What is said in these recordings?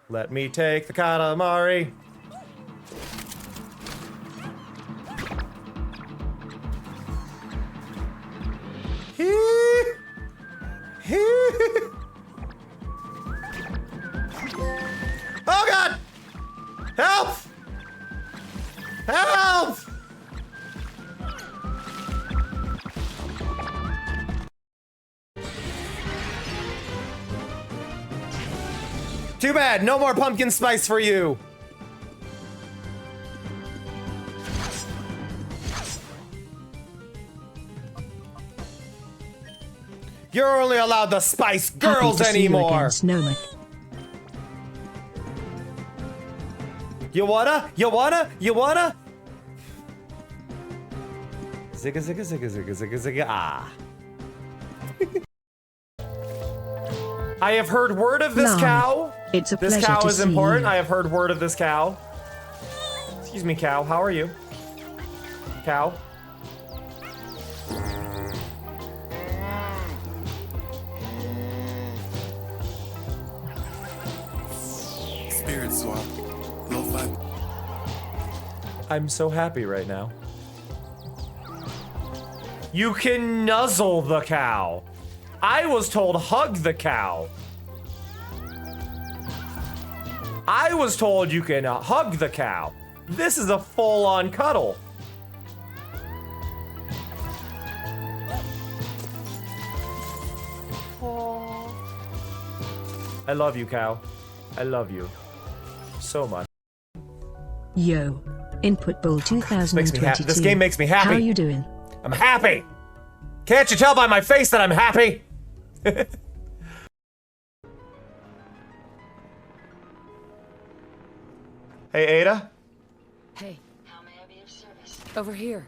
Let me take the Katamari. Oh god! Help! Help! Too bad, no more pumpkin spice for you. You're only allowed the Spice Girls anymore. You wanna? You wanna? You wanna? Zigga zigga zigga zigga zigga zigga ah. I have heard word of this cow. It's a This cow is important. I have heard word of this cow. Excuse me, cow. How are you? Cow. Spirit swap. Low five. I'm so happy right now. You can nuzzle the cow. I was told hug the cow. I was told you can hug the cow. This is a full-on cuddle. I love you, cow. I love you so much. Yo, Input Bowl 2022. This game makes me happy. How you doing? I'm happy. Can't you tell by my face that I'm happy? Hey, Ada. Hey. How may I be of service? Over here.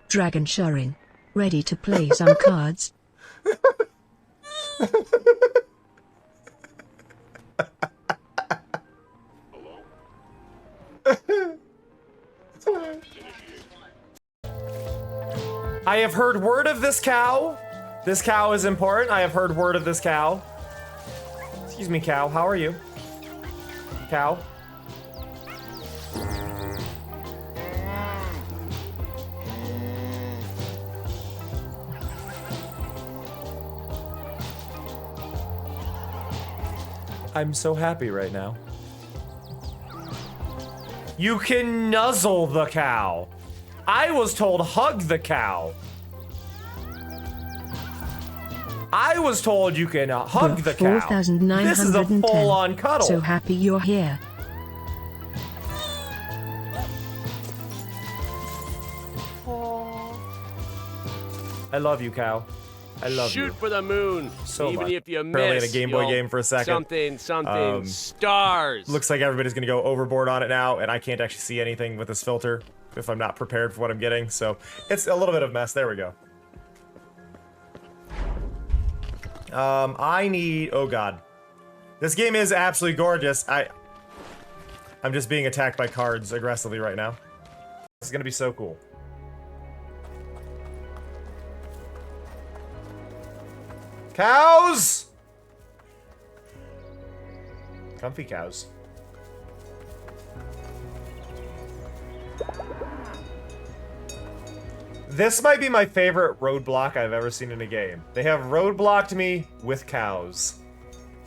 Dragon Shorin. Ready to play some cards? I have heard word of this cow. This cow is important. I have heard word of this cow. Excuse me, cow. How are you? Cow. I'm so happy right now. You can nuzzle the cow. I was told hug the cow. I was told you can hug the cow. 4,910. This is a full-on cuddle. So happy you're here. I love you, cow. I love you. Shoot for the moon. So Even much. if you Apparently miss, in a Game Boy you'll- game for a second. Something. Stars. Looks like everybody's gonna go overboard on it now, and I can't actually see anything with this filter if I'm not prepared for what I'm getting, so it's a little bit of a mess. There we go. I need... Oh, God. This game is absolutely gorgeous. I'm just being attacked by cards aggressively right now. This is gonna be so cool. Cows! Comfy cows. This might be my favorite roadblock I've ever seen in a game. They have roadblocked me with cows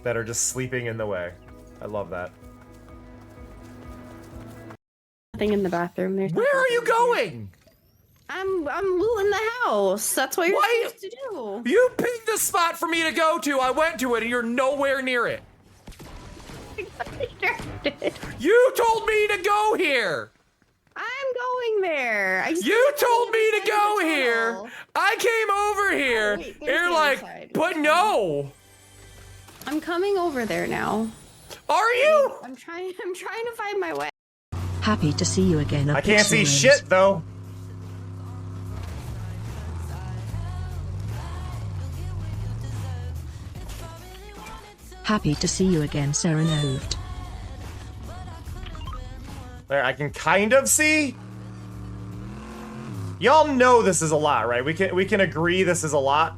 that are just sleeping in the way. I love that. Nothing in the bathroom. There's Where are you going? I'm looting the house. That's what you're Why- supposed to do. You picked a spot for me to go to. I went to it and you're nowhere near it. You told me to go here. I'm going there. You told me to go here. I came over here. wait, And you're there's the like, other side. but no. I'm coming over there now. Are you? I'm trying to find my way. Happy to see you again. I can't see shit though. Happy to see you again, Serenoved. There, I can kind of see. Y'all know this is a lot, right? We can agree this is a lot.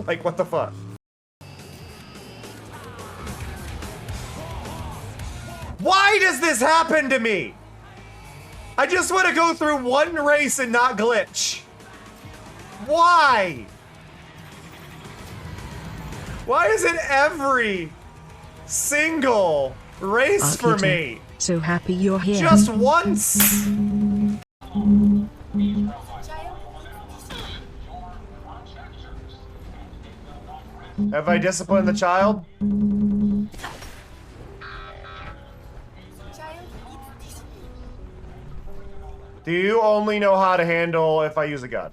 Like, what the fuck? Why does this happen to me? I just want to go through one race and not glitch. Why? Why is it every single race for me? So happy you're here. Just once? Have I disciplined the child? Do you only know how to handle if I use a gun?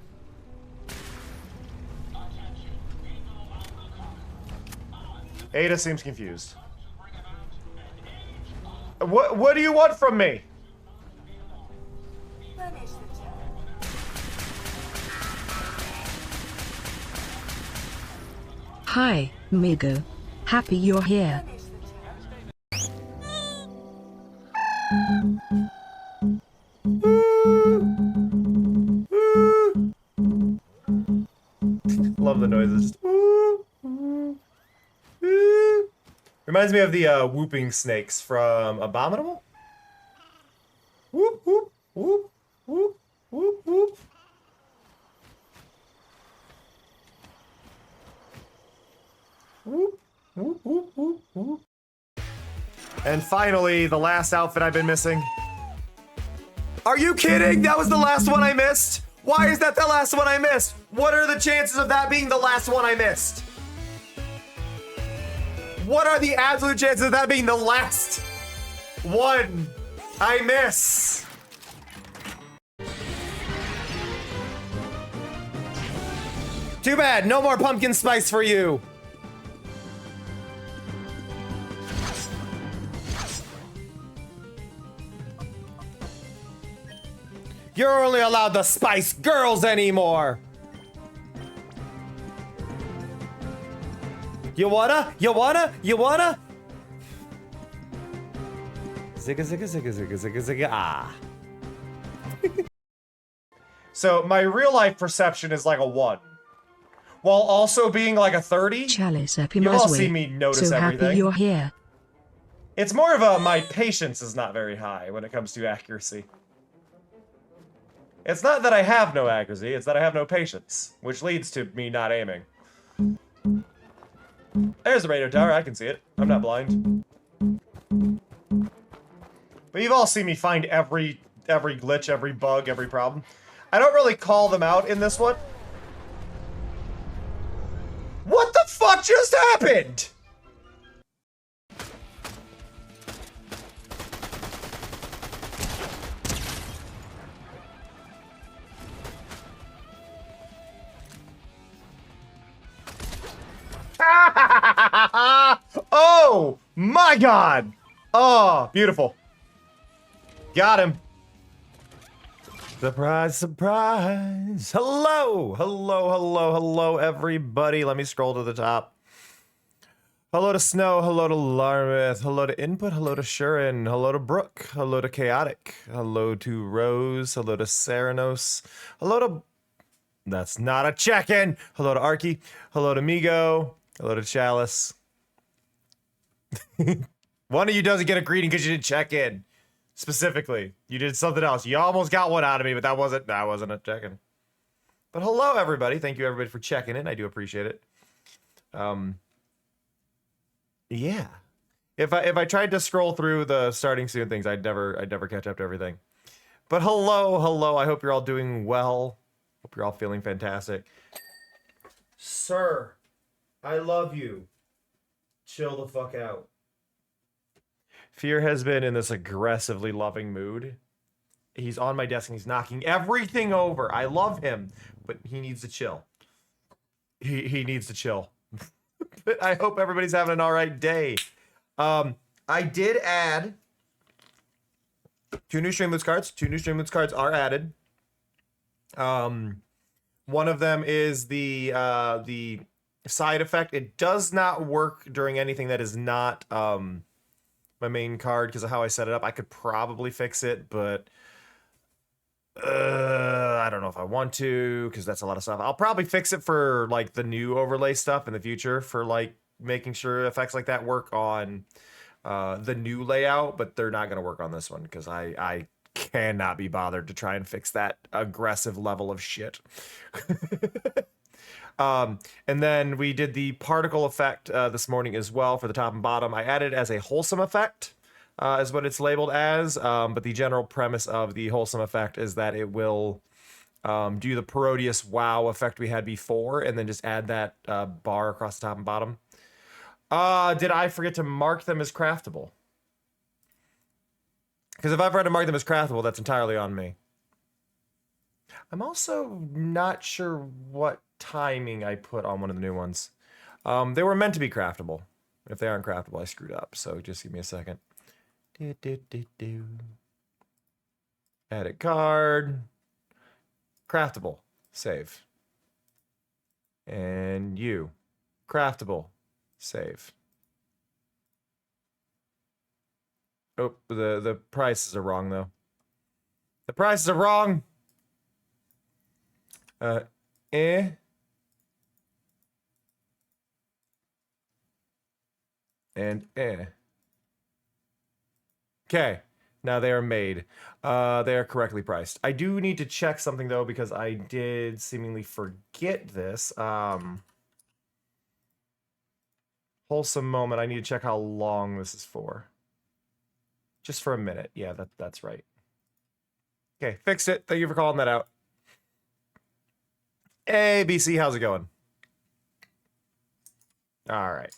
Ada seems confused. What do you want from me? Hi, Migo. Happy you're here. Love the noises. Reminds me of the whooping snakes from Abominable. Whoop, whoop, whoop, whoop, whoop, whoop. Whoop, whoop, whoop, whoop, whoop. And finally, the last outfit I've been missing. Are you kidding? That was the last one I missed? Why is that the last one I missed? What are the chances of that being the last one I missed? What are the absolute chances of that being the last one I miss? Too bad, no more pumpkin spice for you. You're only allowed the Spice Girls anymore. You wanna? You wanna? You wanna? Zigga zigga zigga zigga zigga zigga ah. So my real life perception is like a 1. While also being like a 30. Chalice You all see me notice so everything. happy you're here. It's more of a my patience is not very high when it comes to accuracy. It's not that I have no accuracy, it's that I have no patience, which leads to me not aiming. There's the radio tower, I can see it. I'm not blind. But you've all seen me find every glitch, every bug, every problem. I don't really call them out in this one. What the fuck just happened? Oh my god! Oh, beautiful. Got him. Surprise, surprise. Hello, hello, hello, hello, everybody. Let me scroll to the top. Hello to Snow, hello to Larmith, hello to Input, hello to Shurin, hello to Brooke, hello to Chaotic, hello to Rose, hello to Saranos, hello to... That's not a check-in. Hello to Arky, hello to Migo, hello to Chalice. One of you doesn't get a greeting because you didn't check in. Specifically, you did something else. You almost got one out of me, but that wasn't a check-in. But hello, everybody. Thank you, everybody, for checking in. I do appreciate it. Yeah. If I tried to scroll through the starting soon things, I'd never catch up to everything. But hello, hello. I hope you're all doing well. Hope you're all feeling fantastic. Sir, I love you. Chill the fuck out. Fear has been in this aggressively loving mood. He's on my desk and he's knocking everything over. I love him, but he needs to chill. He needs to chill. But I hope everybody's having an all right day. I did add 2 new Streamloots cards. 2 new Streamloots cards are added. One of them is the side effect. It does not work during anything that is not my main card because of how I set it up. I could probably fix it, but I don't know if I want to because that's a lot of stuff. I'll probably fix it for like the new overlay stuff in the future for like making sure effects like that work on the new layout, but they're not going to work on this one because I cannot be bothered to try and fix that aggressive level of shit. And then we did the particle effect this morning as well for the top and bottom. I added as a wholesome effect. Is what it's labeled as, but the general premise of the wholesome effect is that it will do the Parodius wow effect we had before, and then just add that bar across the top and bottom. Did I forget to mark them as craftable? Because if I forgot to mark them as craftable, that's entirely on me. I'm also not sure what timing I put on one of the new ones. They were meant to be craftable. If they aren't craftable, I screwed up, so just give me a second. Edit card. Craftable. Save. And you. Craftable. Save. Oh, the prices are wrong though. The prices are wrong. And Okay, now they are made. They are correctly priced. I do need to check something though because I did seemingly forget this. Wholesome moment. I need to check how long this is for. Just for a minute. Yeah, that's right. Okay, fixed it. Thank you for calling that out. Hey, BC, how's it going? All right.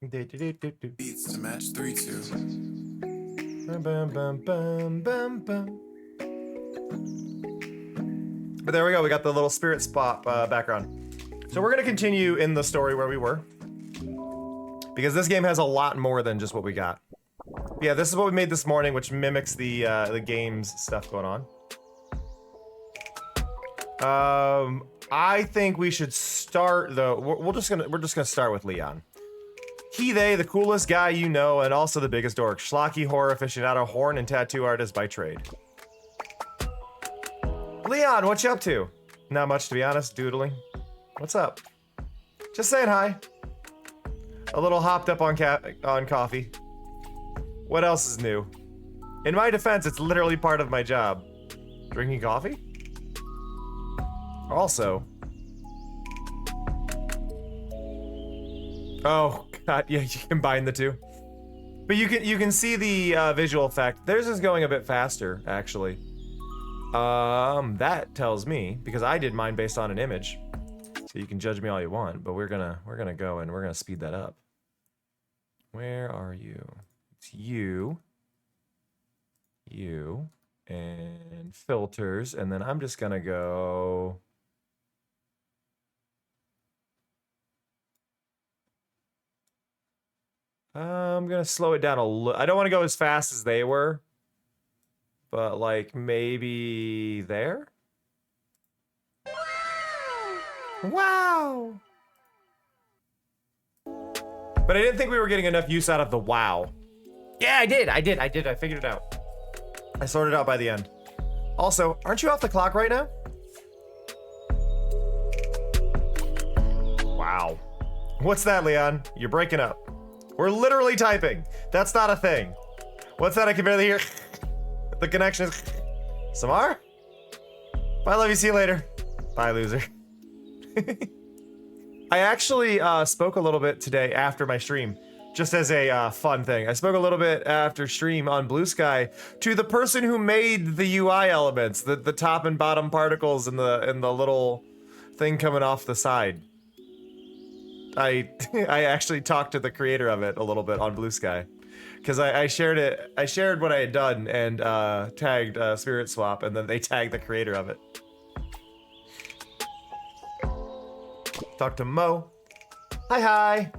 Beats to match 3-2. Bum, bum, bum, bum, bum, bum. But there we go. We got the little spirit spot background. So we're gonna continue in the story where we were, because this game has a lot more than just what we got. Yeah, this is what we made this morning, which mimics the game's stuff going on. I think we should start though. We're just gonna start with Leon. He, they, the coolest guy you know, and also the biggest dork. Schlocky horror aficionado, horn and tattoo artist by trade. Leon, what you up to? Not much, to be honest. Doodling. What's up? Just saying hi. A little hopped up on coffee. What else is new? In my defense, it's literally part of my job. Drinking coffee? Also. Oh God, yeah, you combine the two. But you can see the visual effect. Theirs is going a bit faster, actually. That tells me, because I did mine based on an image. So you can judge me all you want, but we're gonna go and we're gonna speed that up. Where are you? It's you, and filters, and then I'm just gonna go. I'm gonna slow it down a little. I don't want to go as fast as they were, but like maybe there. Wow. But I didn't think we were getting enough use out of the wow. Yeah, I did. I figured it out. I sorted it out by the end. Also, aren't you off the clock right now? Wow. What's that, Leon? You're breaking up. We're literally typing. That's not a thing. What's that? I can barely hear. The connection is. Samar? Bye, love you. See you later. Bye, loser. I actually spoke a little bit today after my stream, just as a fun thing. I spoke a little bit after stream on Blue Sky to the person who made the UI elements, the top and bottom particles and the little thing coming off the side. I actually talked to the creator of it a little bit on Blue Sky, because I shared it. I shared what I had done and tagged Spirit Swap, and then they tagged the creator of it. Talk to Mo. Hi.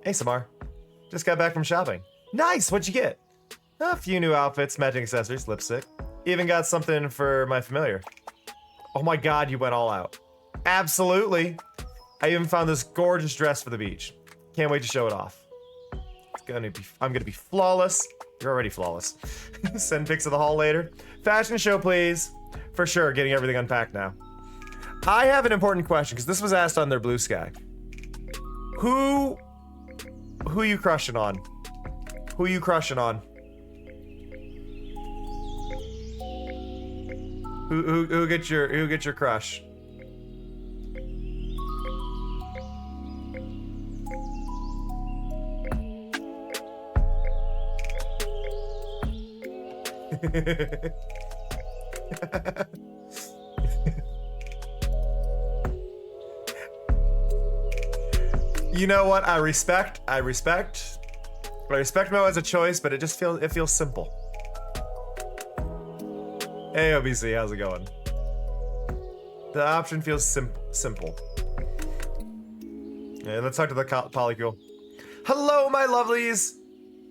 Hey, Samar. Just got back from shopping. Nice. What'd you get? A few new outfits, matching accessories, lipstick. Even got something for my familiar. Oh my God, you went all out. Absolutely. I even found this gorgeous dress for the beach. Can't wait to show it off. I'm gonna be flawless. You're already flawless. Send pics of the haul later. Fashion show, please. For sure, getting everything unpacked now. I have an important question, because this was asked on their Blue Sky. Who you crushing on? Who you crushing on? Who gets your crush? You know what? I respect Mo as a choice, but it feels simple. Hey OBC, how's it going? The option feels simple. Yeah, let's talk to the polycule. Hello, my lovelies.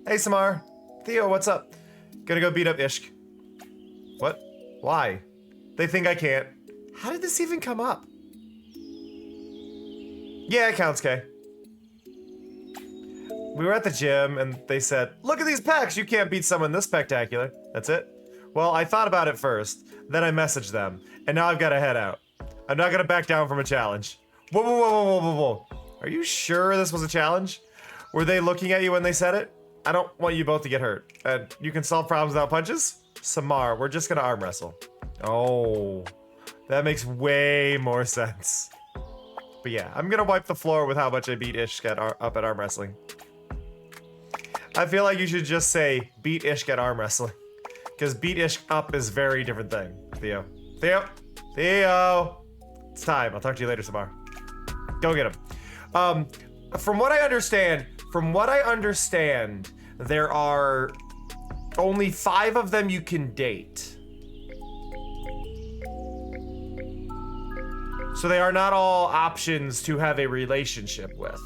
Hey Samar. Theo, what's up? Gonna go beat up Ishk. What? Why? They think I can't. How did this even come up? Yeah, it counts, Kay. We were at the gym and they said, look at these pecs, you can't beat someone this spectacular. That's it? Well, I thought about it first, then I messaged them, and now I've got to head out. I'm not gonna back down from a challenge. Whoa, whoa, whoa, whoa, whoa, whoa. Are you sure this was a challenge? Were they looking at you when they said it? I don't want you both to get hurt. You can solve problems without punches? Samar, we're just gonna arm wrestle. Oh, that makes way more sense. But yeah, I'm gonna wipe the floor with how much I beat Ishk up at arm wrestling. I feel like you should just say beat Ishk at arm wrestling. Because beat Ishk up is a very different thing. Theo. It's time. I'll talk to you later, Samar. Go get him. From what I understand, there are only 5 of them you can date. So they are not all options to have a relationship with.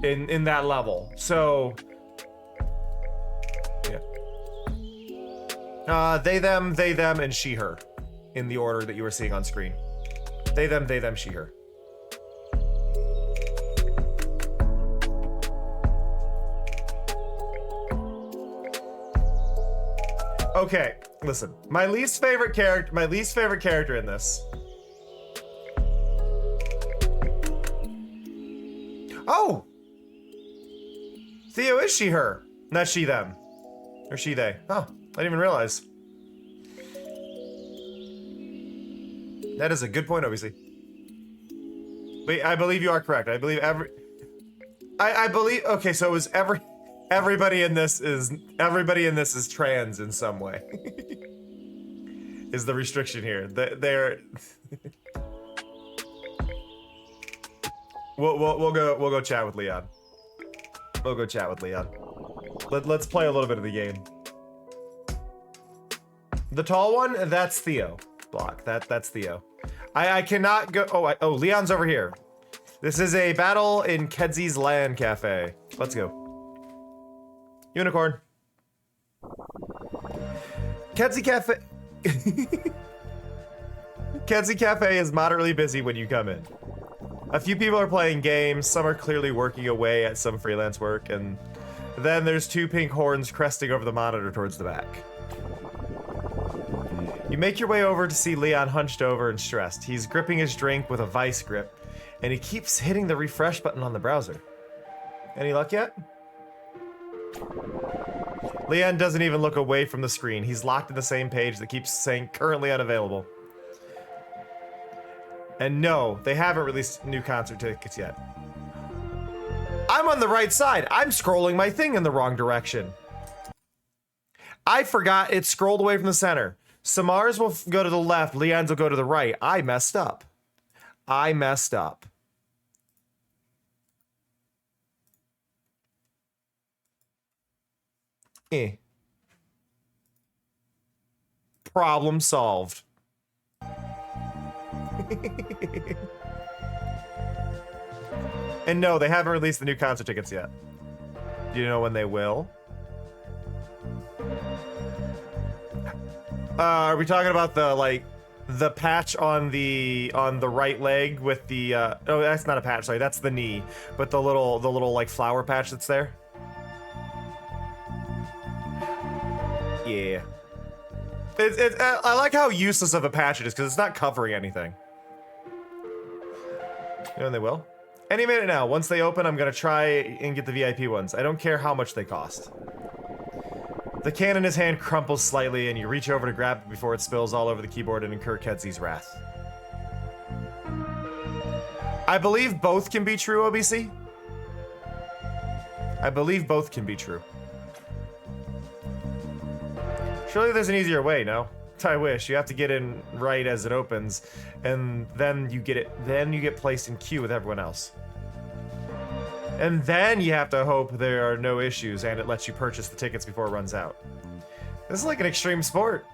In that level. So yeah. They, them, and she, her. In the order that you were seeing on screen. They, them, she, her. Okay, listen. My least favorite character in this. Oh! Theo is she, her. Not she, them. Or she, they. Oh, I didn't even realize. That is a good point, obviously. Wait, I believe you are correct. I believe I believe, okay, so it was everybody in this is trans in some way. Is the restriction here. They're We'll go chat with Leon. We'll go chat with Leon. Let's play a little bit of the game. The tall one, that's Theo. Block. That's Theo. I cannot go. Oh, Leon's over here. This is a battle in Kedzy's Land Cafe. Let's go. Unicorn. Kedsy Cafe. Kedsy Cafe is moderately busy when you come in. A few people are playing games, some are clearly working away at some freelance work, and then there's 2 pink horns cresting over the monitor towards the back. You make your way over to see Leon hunched over and stressed. He's gripping his drink with a vice grip, and he keeps hitting the refresh button on the browser. Any luck yet? Leon doesn't even look away from the screen. He's locked in the same page that keeps saying currently unavailable. And no, they haven't released new concert tickets yet. I'm on the right side. I'm scrolling my thing in the wrong direction. I forgot it scrolled away from the center. Samar's will go to the left, Leon's will go to the right. I messed up. Problem solved. And no, they haven't released the new concert tickets yet. Do you know when they will? Are we talking about the, like, the patch on the right leg with the oh, that's not a patch, sorry, that's the knee, but the little like flower patch that's there. Yeah. I like how useless of a patch it is because it's not covering anything. You know, and they will. Any minute now, once they open, I'm gonna try and get the VIP ones. I don't care how much they cost. The can in his hand crumples slightly, and you reach over to grab it before it spills all over the keyboard and incur Kedzy's wrath. I believe both can be true, OBC. I believe both can be true. Surely there's an easier way, no? I wish. You have to get in right as it opens, and then you get it. Then you get placed in queue with everyone else. And then you have to hope there are no issues, and it lets you purchase the tickets before it runs out. This is like an extreme sport.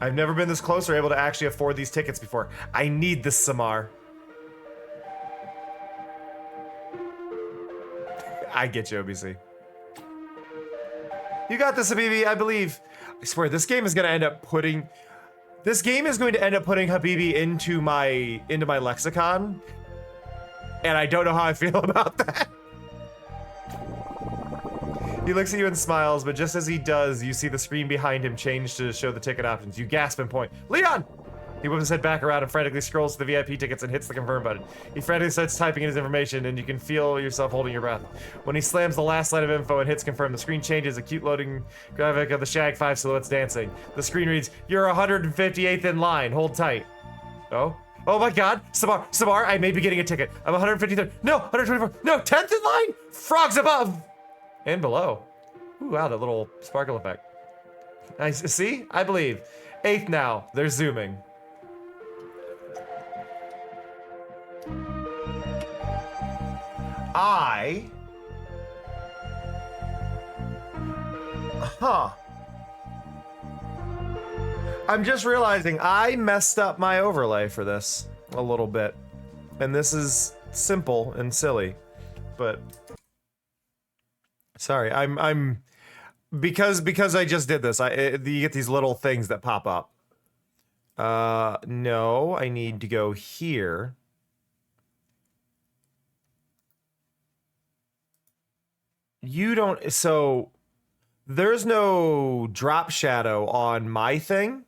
I've never been this close or able to actually afford these tickets before. I need this, Samar. I get you, OBC. You got this, Habibi, I believe. I swear, this game is going to end up putting... This game is going to end up putting Habibi into my lexicon. And I don't know how I feel about that. He looks at you and smiles, but just as he does, you see the screen behind him change to show the ticket options. You gasp and point. Leon! He whips his head back around and frantically scrolls to the VIP tickets and hits the confirm button. He frantically starts typing in his information, and you can feel yourself holding your breath. When he slams the last line of info and hits confirm, the screen changes, a cute loading graphic of the Shag 5 silhouettes dancing. The screen reads, "You're 158th in line. Hold tight." Oh? Oh my god! Samar, I may be getting a ticket. I'm 153rd. No, 124. No, 10th in line? Frogs above! And below. Ooh, wow, that little sparkle effect. Nice. See? I believe. 8th now. They're zooming. I'm just realizing I messed up my overlay for this a little bit. And this is simple and silly, but sorry, I'm because I just did this. You get these little things that pop up. No, I need to go here. You don't, so there's no drop shadow on my thing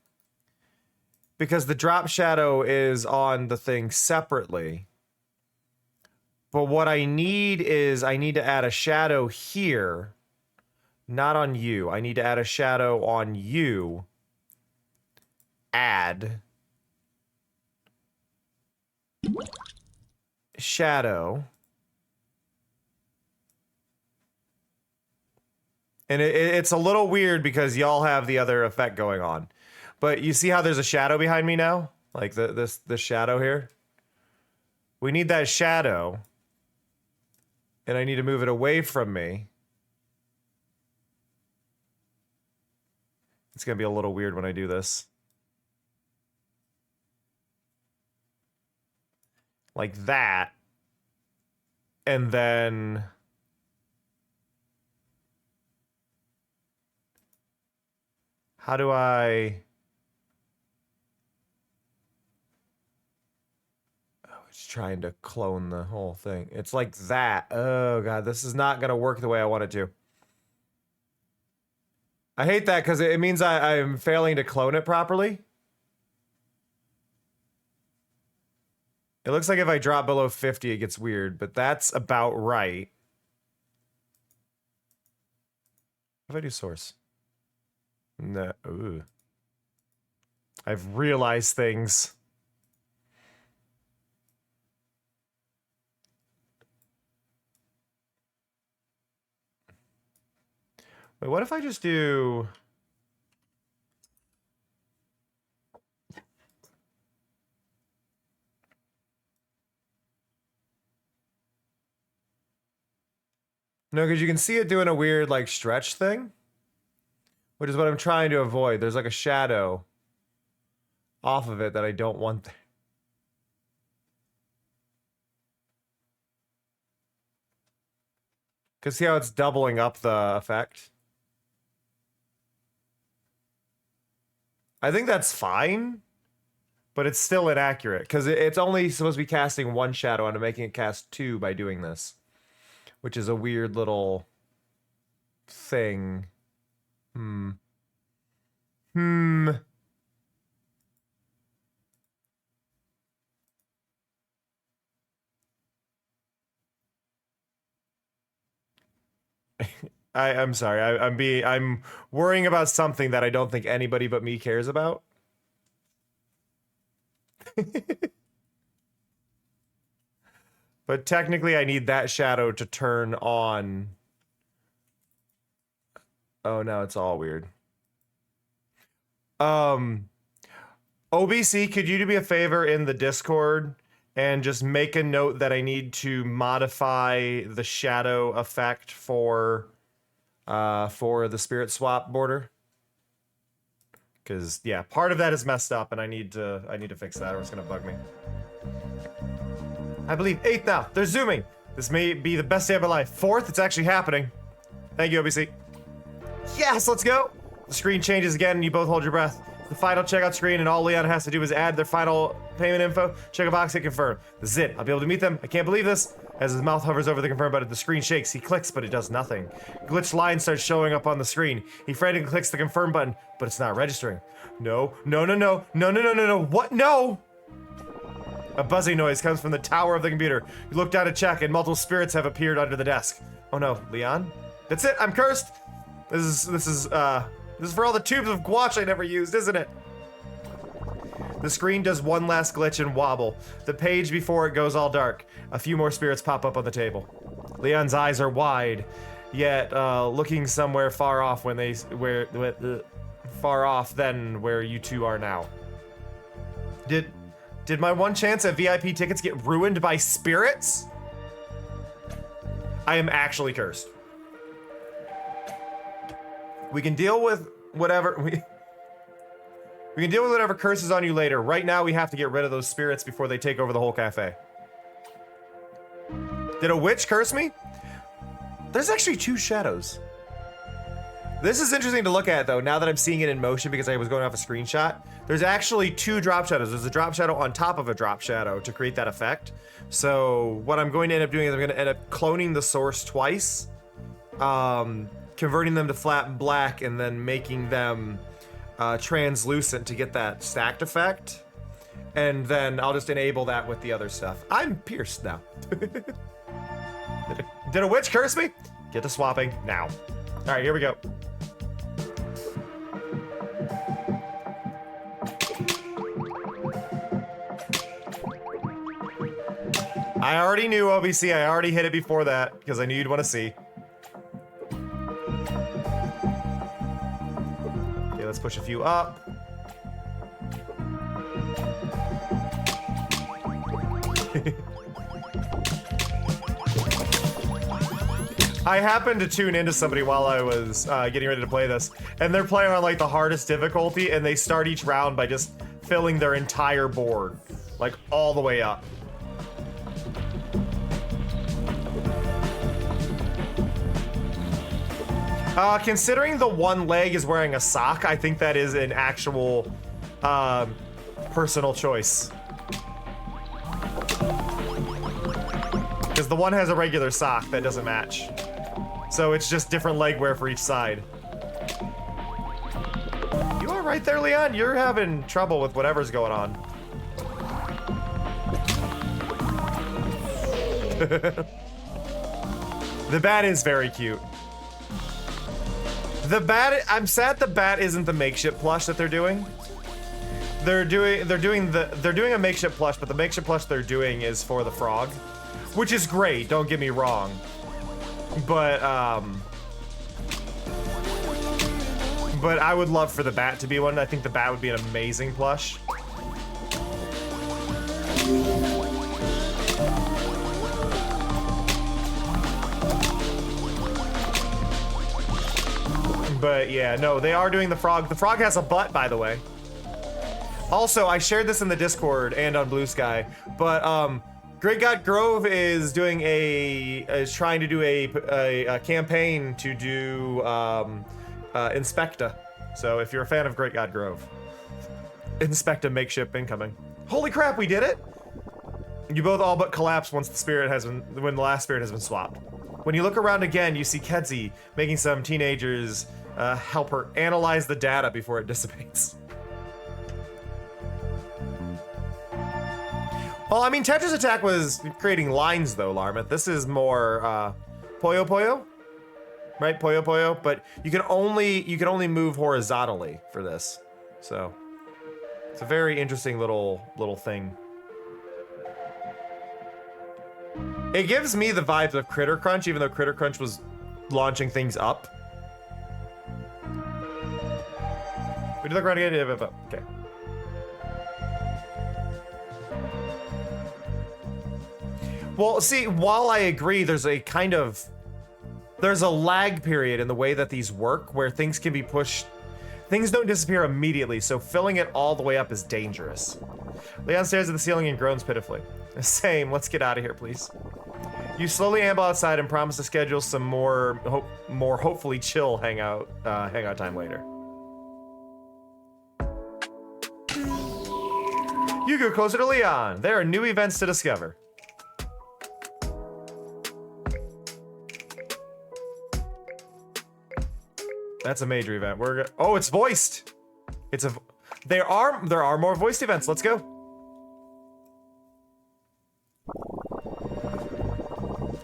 because the drop shadow is on the thing separately. But what I need is I need to add a shadow here, not on you. I need to add a shadow on you. Add shadow. And it's a little weird because y'all have the other effect going on. But you see how there's a shadow behind me now? Like this shadow here? We need that shadow. And I need to move it away from me. It's going to be a little weird when I do this. Like that. And then... How do I... Oh, it's trying to clone the whole thing. It's like that. Oh, God. This is not going to work the way I want it to. I hate that because it means I'm failing to clone it properly. It looks like if I drop below 50, it gets weird, but that's about right. What if I do source? No. Ooh. I've realized things. Wait, what if I just do... No, because you can see it doing a weird, like, stretch thing. Which is what I'm trying to avoid. There's like a shadow off of it that I don't want there. Because see how it's doubling up the effect? I think that's fine. But it's still inaccurate because it's only supposed to be casting one shadow and I'm making it cast two by doing this, which is a weird little thing. I'm sorry. I'm worrying about something that I don't think anybody but me cares about. But technically I need that shadow to turn on. Oh, no, it's all weird. OBC, could you do me a favor in the Discord and just make a note that I need to modify the shadow effect for the spirit swap border? Because yeah, part of that is messed up, and I need to fix that, or it's gonna bug me. I believe 8th now. They're zooming. This may be the best day of my life. 4th, it's actually happening. Thank you, OBC. Yes, let's go. The screen changes again, and you both hold your breath. The final checkout screen, and all Leon has to do is add their final payment info, check a box, hit confirm. This is it. I'll be able to meet them. I can't believe this. As his mouth hovers over the confirm button, the screen shakes. He clicks, but it does nothing. Glitched line starts showing up on the screen. He frantically clicks the confirm button, but it's not registering. No. What? No! A buzzing noise comes from the tower of the computer. You look down to check, and multiple spirits have appeared under the desk. Oh no, Leon? That's it, I'm cursed! This is for all the tubes of gouache I never used, isn't it? The screen does one last glitch and wobble. The page before it goes all dark. A few more spirits pop up on the table. Leon's eyes are wide, yet looking somewhere far off far off than where you two are now. Did my one chance at VIP tickets get ruined by spirits? I am actually cursed. We can deal with whatever we can deal with whatever curses on you later. Right now we have to get rid of those spirits before they take over the whole cafe. Did a witch curse me? There's actually 2 shadows. This is interesting to look at though, now that I'm seeing it in motion because I was going off a screenshot. There's actually 2 drop shadows. There's a drop shadow on top of a drop shadow to create that effect. So what I'm going to end up doing is I'm going to end up cloning the source twice, converting them to flat and black, and then making them translucent to get that stacked effect. And then I'll just enable that with the other stuff. I'm pierced now. Did a witch curse me? Get to swapping now. All right, here we go. I already knew, OBC. I already hit it before that because I knew you'd want to see. Okay, let's push a few up. I happened to tune into somebody while I was getting ready to play this, and they're playing on like the hardest difficulty, and they start each round by just filling their entire board, like all the way up. Considering the one leg is wearing a sock, I think that is an actual personal choice. Because the one has a regular sock that doesn't match. So it's just different leg wear for each side. You all right there, Leon? You're having trouble with whatever's going on. The bat is very cute. The bat, I'm sad the bat isn't the makeshift plush that they're doing. They're doing a makeshift plush, but the makeshift plush they're doing is for the frog, which is great, don't get me wrong. But I would love for the bat to be one. I think the bat would be an amazing plush. But yeah, no, they are doing the frog. The frog has a butt, by the way. Also, I shared this in the Discord and on Blue Sky, but Great God Grove is doing is trying to do a campaign to do Inspecta. So if you're a fan of Great God Grove, inspect a makeshift incoming. Holy crap, we did it! You both all but collapse once when the last spirit has been swapped. When you look around again, you see Kedzi making some teenagers help her analyze the data before it dissipates. Well, I mean, Tetris Attack was creating lines, though, Larmith. This is more Puyo Puyo, right? Puyo Puyo, but you can only move horizontally for this, so it's a very interesting little thing. It gives me the vibes of Critter Crunch, even though Critter Crunch was launching things up. Would you look around again? Okay. Well, see, while I agree, there's a lag period in the way that these work where things can be pushed. Things don't disappear immediately, so filling it all the way up is dangerous. Leon stares at the ceiling and groans pitifully. Same, let's get out of here, please. You slowly amble outside and promise to schedule some more hopefully chill hangout time later. You go closer to Leon. There are new events to discover. That's a major event. Oh, it's voiced. There are more voiced events. Let's go.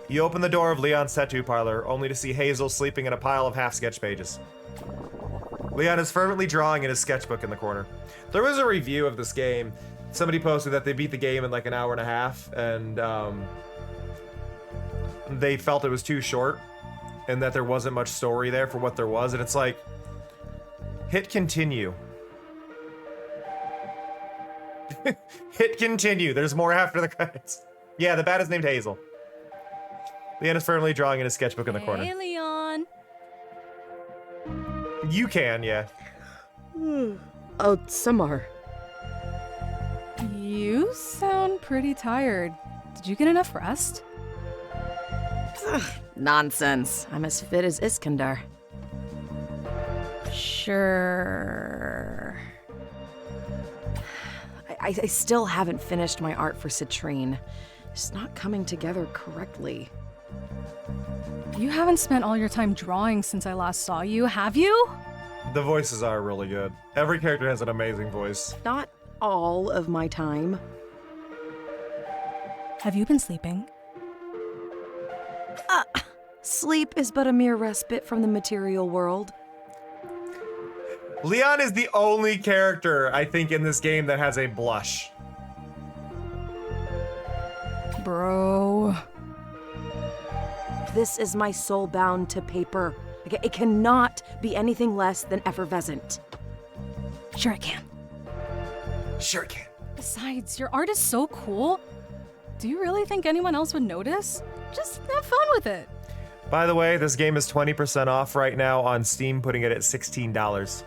You open the door of Leon's tattoo parlor, only to see Hazel sleeping in a pile of half-sketch pages. Leon is fervently drawing in his sketchbook in the corner. There was a review of this game. Somebody posted that they beat the game in like an hour and a half, and they felt it was too short, and that there wasn't much story there for what there was, and it's like, hit continue. Hit continue. There's more after the credits. Yeah, the bat is named Hazel. Leon is firmly drawing in his sketchbook in the corner. Hey, Leon. You can, yeah. Oh, Samar. You sound pretty tired. Did you get enough rest? Nonsense. I'm as fit as Iskandar. Sure. I still haven't finished my art for Citrine. It's not coming together correctly. You haven't spent all your time drawing since I last saw you, have you? The voices are really good. Every character has an amazing voice. Not all of my time. Have you been sleeping? Sleep is but a mere respite from the material world. Leon is the only character, I think, in this game that has a blush. Bro. This is my soul bound to paper. It cannot be anything less than effervescent. Sure it can. Sure it can. Besides, your art is so cool. Do you really think anyone else would notice? Just have fun with it. By the way, this game is 20% off right now on Steam, putting it at $16.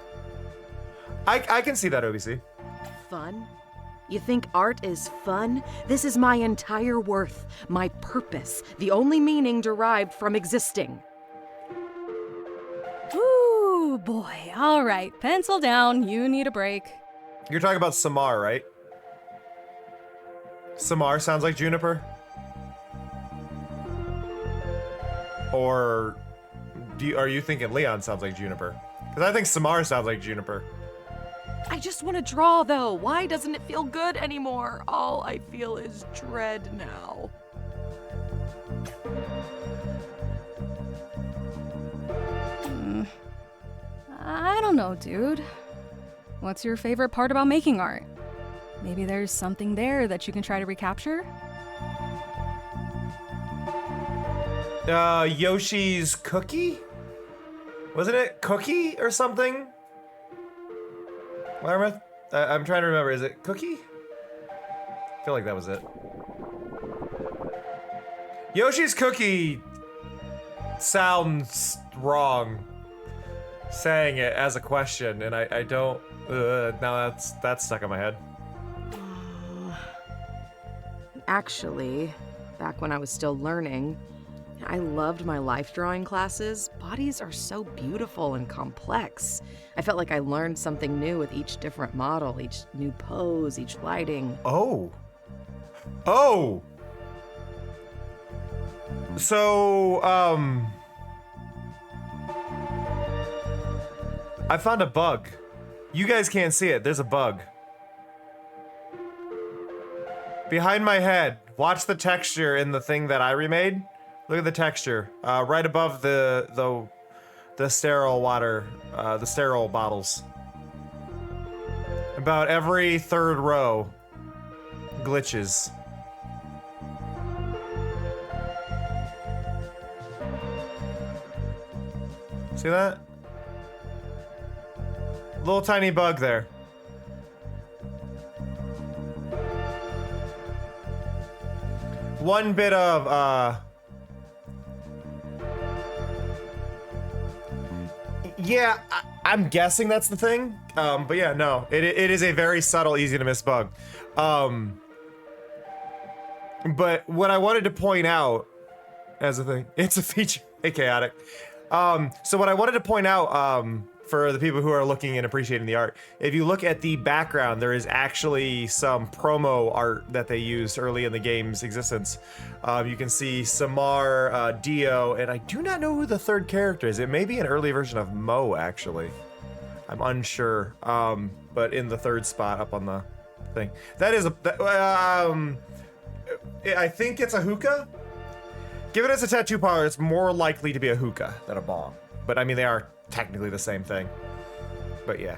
I can see that, OBC. Fun? You think art is fun? This is my entire worth, my purpose, the only meaning derived from existing. Ooh, boy. All right, pencil down. You need a break. You're talking about Samar, right? Samar sounds like Juniper? Or are you thinking Leon sounds like Juniper? Because I think Samar sounds like Juniper. I just want to draw, though. Why doesn't it feel good anymore? All I feel is dread now. I don't know, dude. What's your favorite part about making art? Maybe there's something there that you can try to recapture? Yoshi's cookie? Wasn't it cookie or something? Larmith? I'm trying to remember. Is it cookie? I feel like that was it. Yoshi's cookie sounds wrong saying it as a question, and I don't. Now that's stuck in my head. Actually, back when I was still learning, I loved my life drawing classes. Bodies are so beautiful and complex. I felt like I learned something new with each different model, each new pose, each lighting. Oh. Oh. So, I found a bug. You guys can't see it. There's a bug. Behind my head. Watch the texture in the thing that I remade. Look at the texture. Right above the sterile water, the sterile bottles. About every third row. Glitches. See that? Little tiny bug there. One bit of, yeah, I'm guessing that's the thing. But yeah, no, it is a very subtle, easy to miss bug. But what I wanted to point out as a thing, it's a feature, hey, chaotic. So what I wanted to point out, for the people who are looking and appreciating the art, if you look at the background, there is actually some promo art that they used early in the game's existence. You can see Samar, Dio, and I do not know who the third character is. It may be an early version of Mo, actually. I'm unsure, but in the third spot up on the thing. That is I think it's a hookah. Given it's a tattoo parlor, it's more likely to be a hookah than a bong. But I mean, they are technically the same thing. But yeah.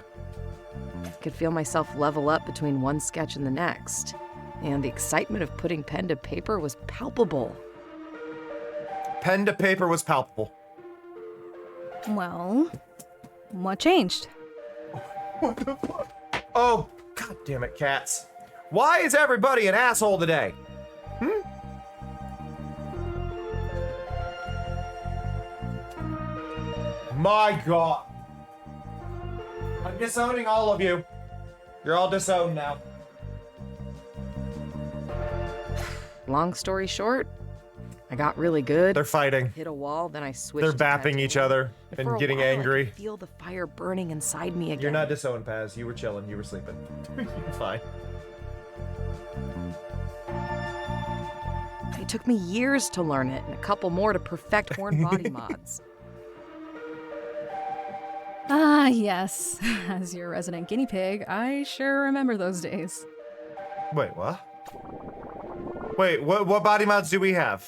I could feel myself level up between one sketch and the next. And the excitement of putting pen to paper was palpable. Pen to paper was palpable. Well, what changed? What the fuck? Oh, god damn it, cats. Why is everybody an asshole today? My god. I'm disowning all of you. You're all disowned now. Long story short, I got really good. They're fighting. Hit a wall, then I switched. They're to bapping tattooing. each other For and a getting while, I angry. could feel the fire burning inside me again. You're not disowned, Paz. You were chilling. You were sleeping. You're fine. It took me years to learn it, and a couple more to perfect horn body mods. Ah, yes. As your resident guinea pig, I sure remember those days. Wait, what? Wait, what body mods do we have?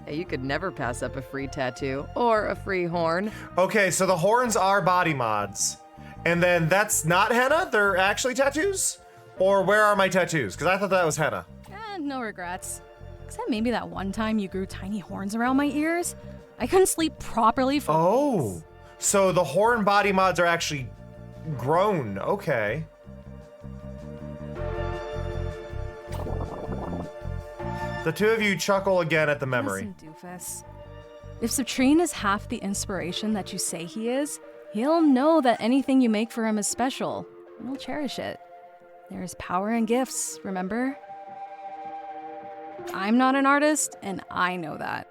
Yeah, you could never pass up a free tattoo or a free horn. Okay, so the horns are body mods. And then that's not henna? They're actually tattoos? Or where are my tattoos? Because I thought that was henna. No regrets. Except maybe that one time you grew tiny horns around my ears. I couldn't sleep properly for weeks. So the horn body mods are actually grown. Okay. The two of you chuckle again at the memory. Listen, doofus. If Citrine is half the inspiration that you say he is, he'll know that anything you make for him is special, and he'll cherish it. There's power in gifts, remember? I'm not an artist, and I know that.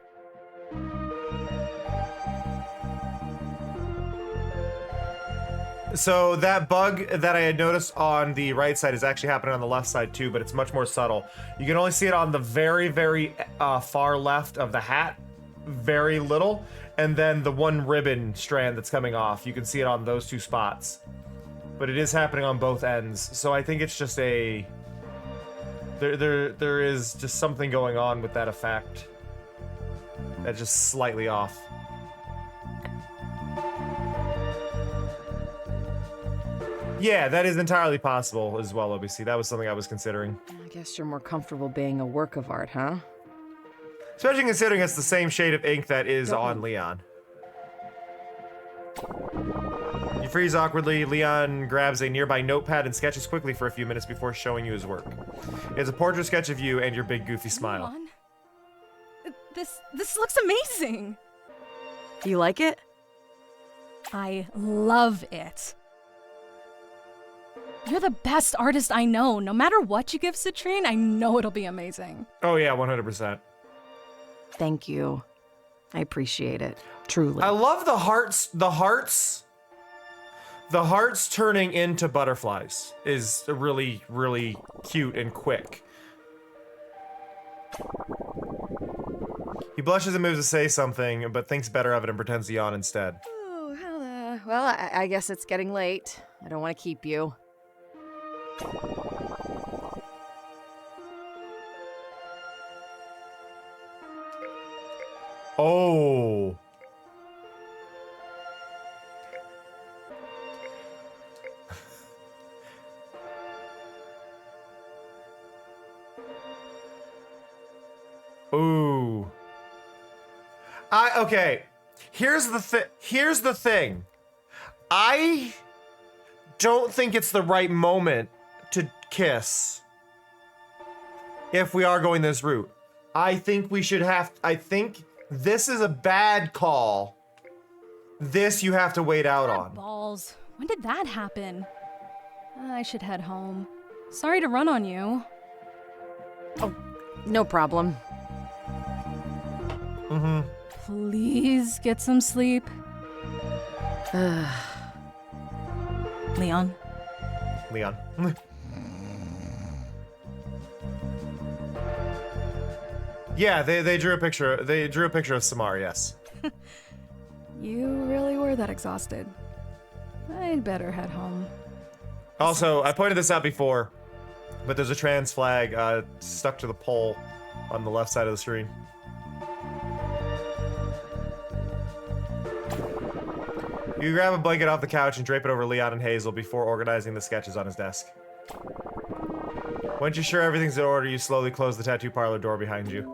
So that bug that I had noticed on the right side is actually happening on the left side too, but it's much more subtle. You can only see it on the very, very far left of the hat, very little, and then the one ribbon strand that's coming off. You can see it on those two spots, but it is happening on both ends. So I think it's just a there is just something going on with that effect that's just slightly off. Yeah, that is entirely possible as well, OBC. That was something I was considering. I guess you're more comfortable being a work of art, huh? Especially considering it's the same shade of ink that is on Leon. You freeze awkwardly. Leon grabs a nearby notepad and sketches quickly for a few minutes before showing you his work. It's a portrait sketch of you and your big goofy smile. Come on. This looks amazing. You like it? I love it. You're the best artist I know. No matter what you give Citrine, I know it'll be amazing. Oh yeah, 100%. Thank you. I appreciate it. Truly. I love the hearts. The hearts turning into butterflies is really, really cute and quick. He blushes and moves to say something, but thinks better of it and pretends to yawn instead. Oh, how the... Well, I guess it's getting late. I don't want to keep you. Oh. Ooh. Okay. Here's the thing. I don't think it's the right moment to kiss if we are going this route. I think this is a bad call. This you have to wait out on. Balls. When did that happen? I should head home. Sorry to run on you. Oh, no problem. Mm-hmm. Please get some sleep. Leon. Leon. Yeah, they drew a picture. They drew a picture of Samar. Yes. You really were that exhausted. I'd better head home. Also, I pointed this out before, but there's a trans flag stuck to the pole on the left side of the screen. You grab a blanket off the couch and drape it over Leon and Hazel before organizing the sketches on his desk. Once you're sure everything's in order, you slowly close the tattoo parlor door behind you.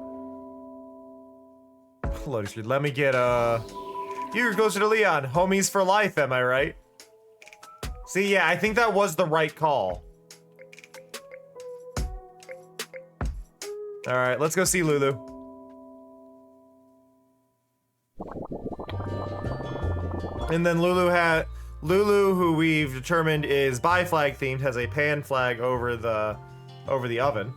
Loading screen. Let me get you're closer to Leon. Homies for life, am I right? See, yeah, I think that was the right call. Alright, let's go see Lulu. And then Lulu, who we've determined is bi-flag themed, has a pan flag over the oven.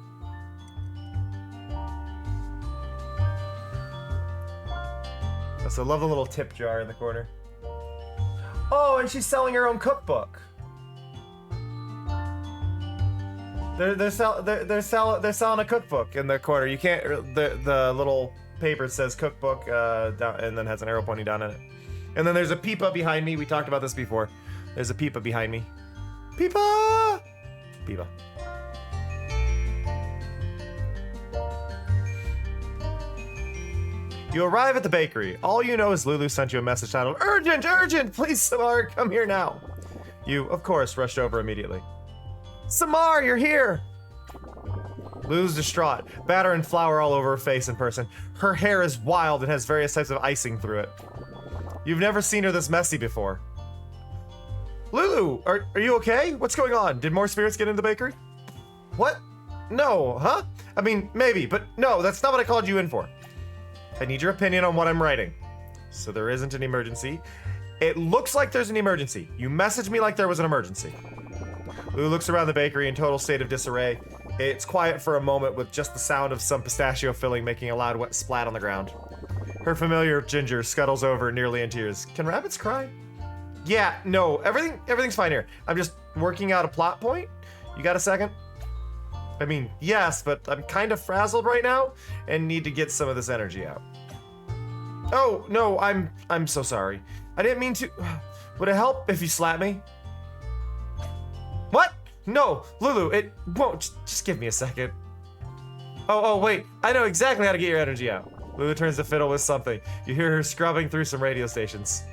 So love the little tip jar in the corner. Oh, and she's selling her own cookbook. They're selling a cookbook in the corner. You can't. The little paper says cookbook down, and then has an arrow pointing down at it. And then there's a Peepa behind me. We talked about this before. There's a Peepa behind me. Peepa! Peepa. You arrive at the bakery. All you know is Lulu sent you a message titled, "Urgent, urgent! Please, Samar, come here now." You, of course, rushed over immediately. Samar, you're here! Lulu's distraught, batter and flour all over her face and person. Her hair is wild and has various types of icing through it. You've never seen her this messy before. Lulu, are you okay? What's going on? Did more spirits get into the bakery? What? No, huh? I mean, maybe, but no, that's not what I called you in for. I need your opinion on what I'm writing. So there isn't an emergency. It looks like there's an emergency. You messaged me like there was an emergency. Lulu looks around the bakery in total state of disarray. It's quiet for a moment with just the sound of some pistachio filling making a loud wet splat on the ground. Her familiar Ginger scuttles over nearly in tears. Can rabbits cry? Yeah, no, everything's fine here. I'm just working out a plot point. You got a second? I mean, yes, but I'm kind of frazzled right now and need to get some of this energy out. Oh, no, I'm so sorry. I didn't mean to. Would it help if you slap me? What? No, Lulu, it won't. Just give me a second. Oh, wait. I know exactly how to get your energy out. Lulu turns to fiddle with something. You hear her scrubbing through some radio stations.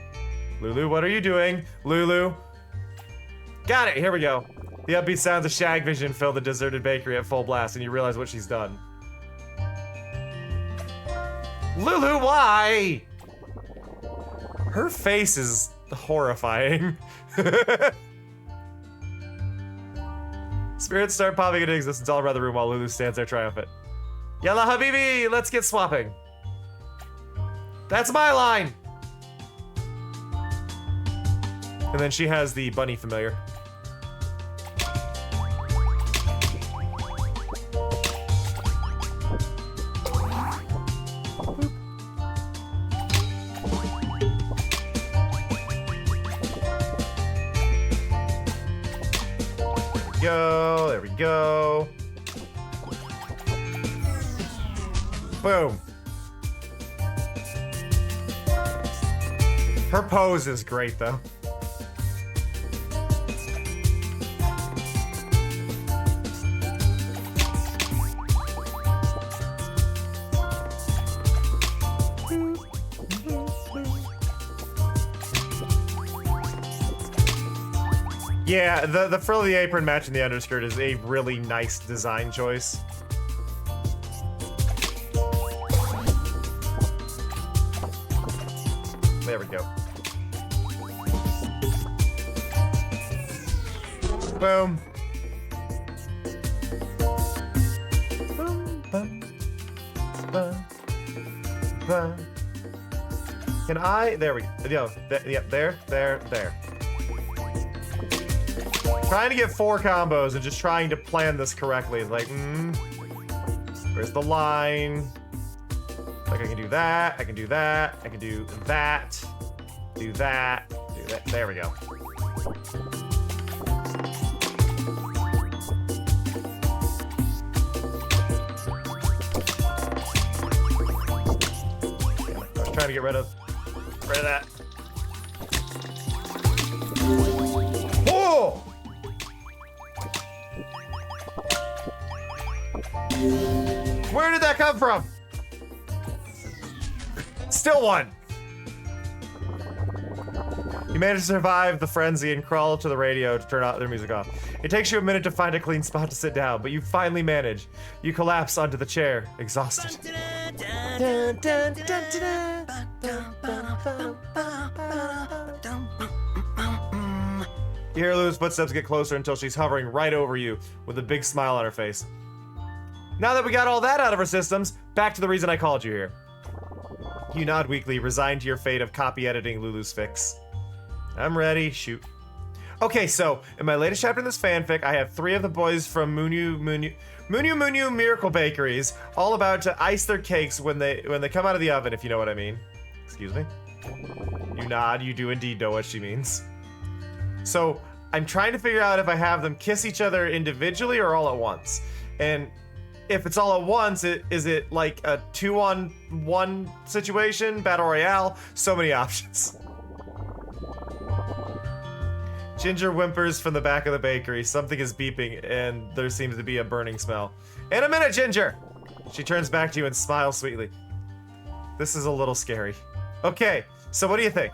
Lulu, what are you doing? Lulu. Got it, here we go. The upbeat sounds of Shag Vision fill the deserted bakery at full blast, and you realize what she's done. Lulu, why? Her face is horrifying. Spirits start popping into existence all around the room while Lulu stands there triumphant. Yalla Habibi, let's get swapping. That's my line. And then she has the bunny familiar. go. There we go. Boom. Her pose is great, though. Yeah, the frill of the apron matching the underskirt is a really nice design choice. There we go. Boom. Boom, bum, bum, bum. Can I? There we go. Yep, there. Trying to get 4 combos and just trying to plan this correctly. Like, where's the line? Like, I can do that, I can do that, I can do that, do that, do that. There we go. I was trying to get rid of that. Oh! Where did that come from? Still one. You manage to survive the frenzy and crawl to the radio to turn out their music off. It takes you a minute to find a clean spot to sit down, but you finally manage. You collapse onto the chair, exhausted. You hear Lulu's footsteps get closer until she's hovering right over you with a big smile on her face. Now that we got all that out of our systems, back to the reason I called you here. You nod weakly, resigned to your fate of copy editing Lulu's fix. I'm ready, shoot. Okay, so, in my latest chapter in this fanfic, I have 3 of the boys from Muniu Miracle Bakeries all about to ice their cakes when they come out of the oven, if you know what I mean. Excuse me? You nod, you do indeed know what she means. So, I'm trying to figure out if I have them kiss each other individually or all at once. And if it's all at once, is it like a 2-on-1 situation? Battle Royale? So many options. Ginger whimpers from the back of the bakery. Something is beeping, and there seems to be a burning smell. In a minute, Ginger! She turns back to you and smiles sweetly. This is a little scary. Okay, so what do you think?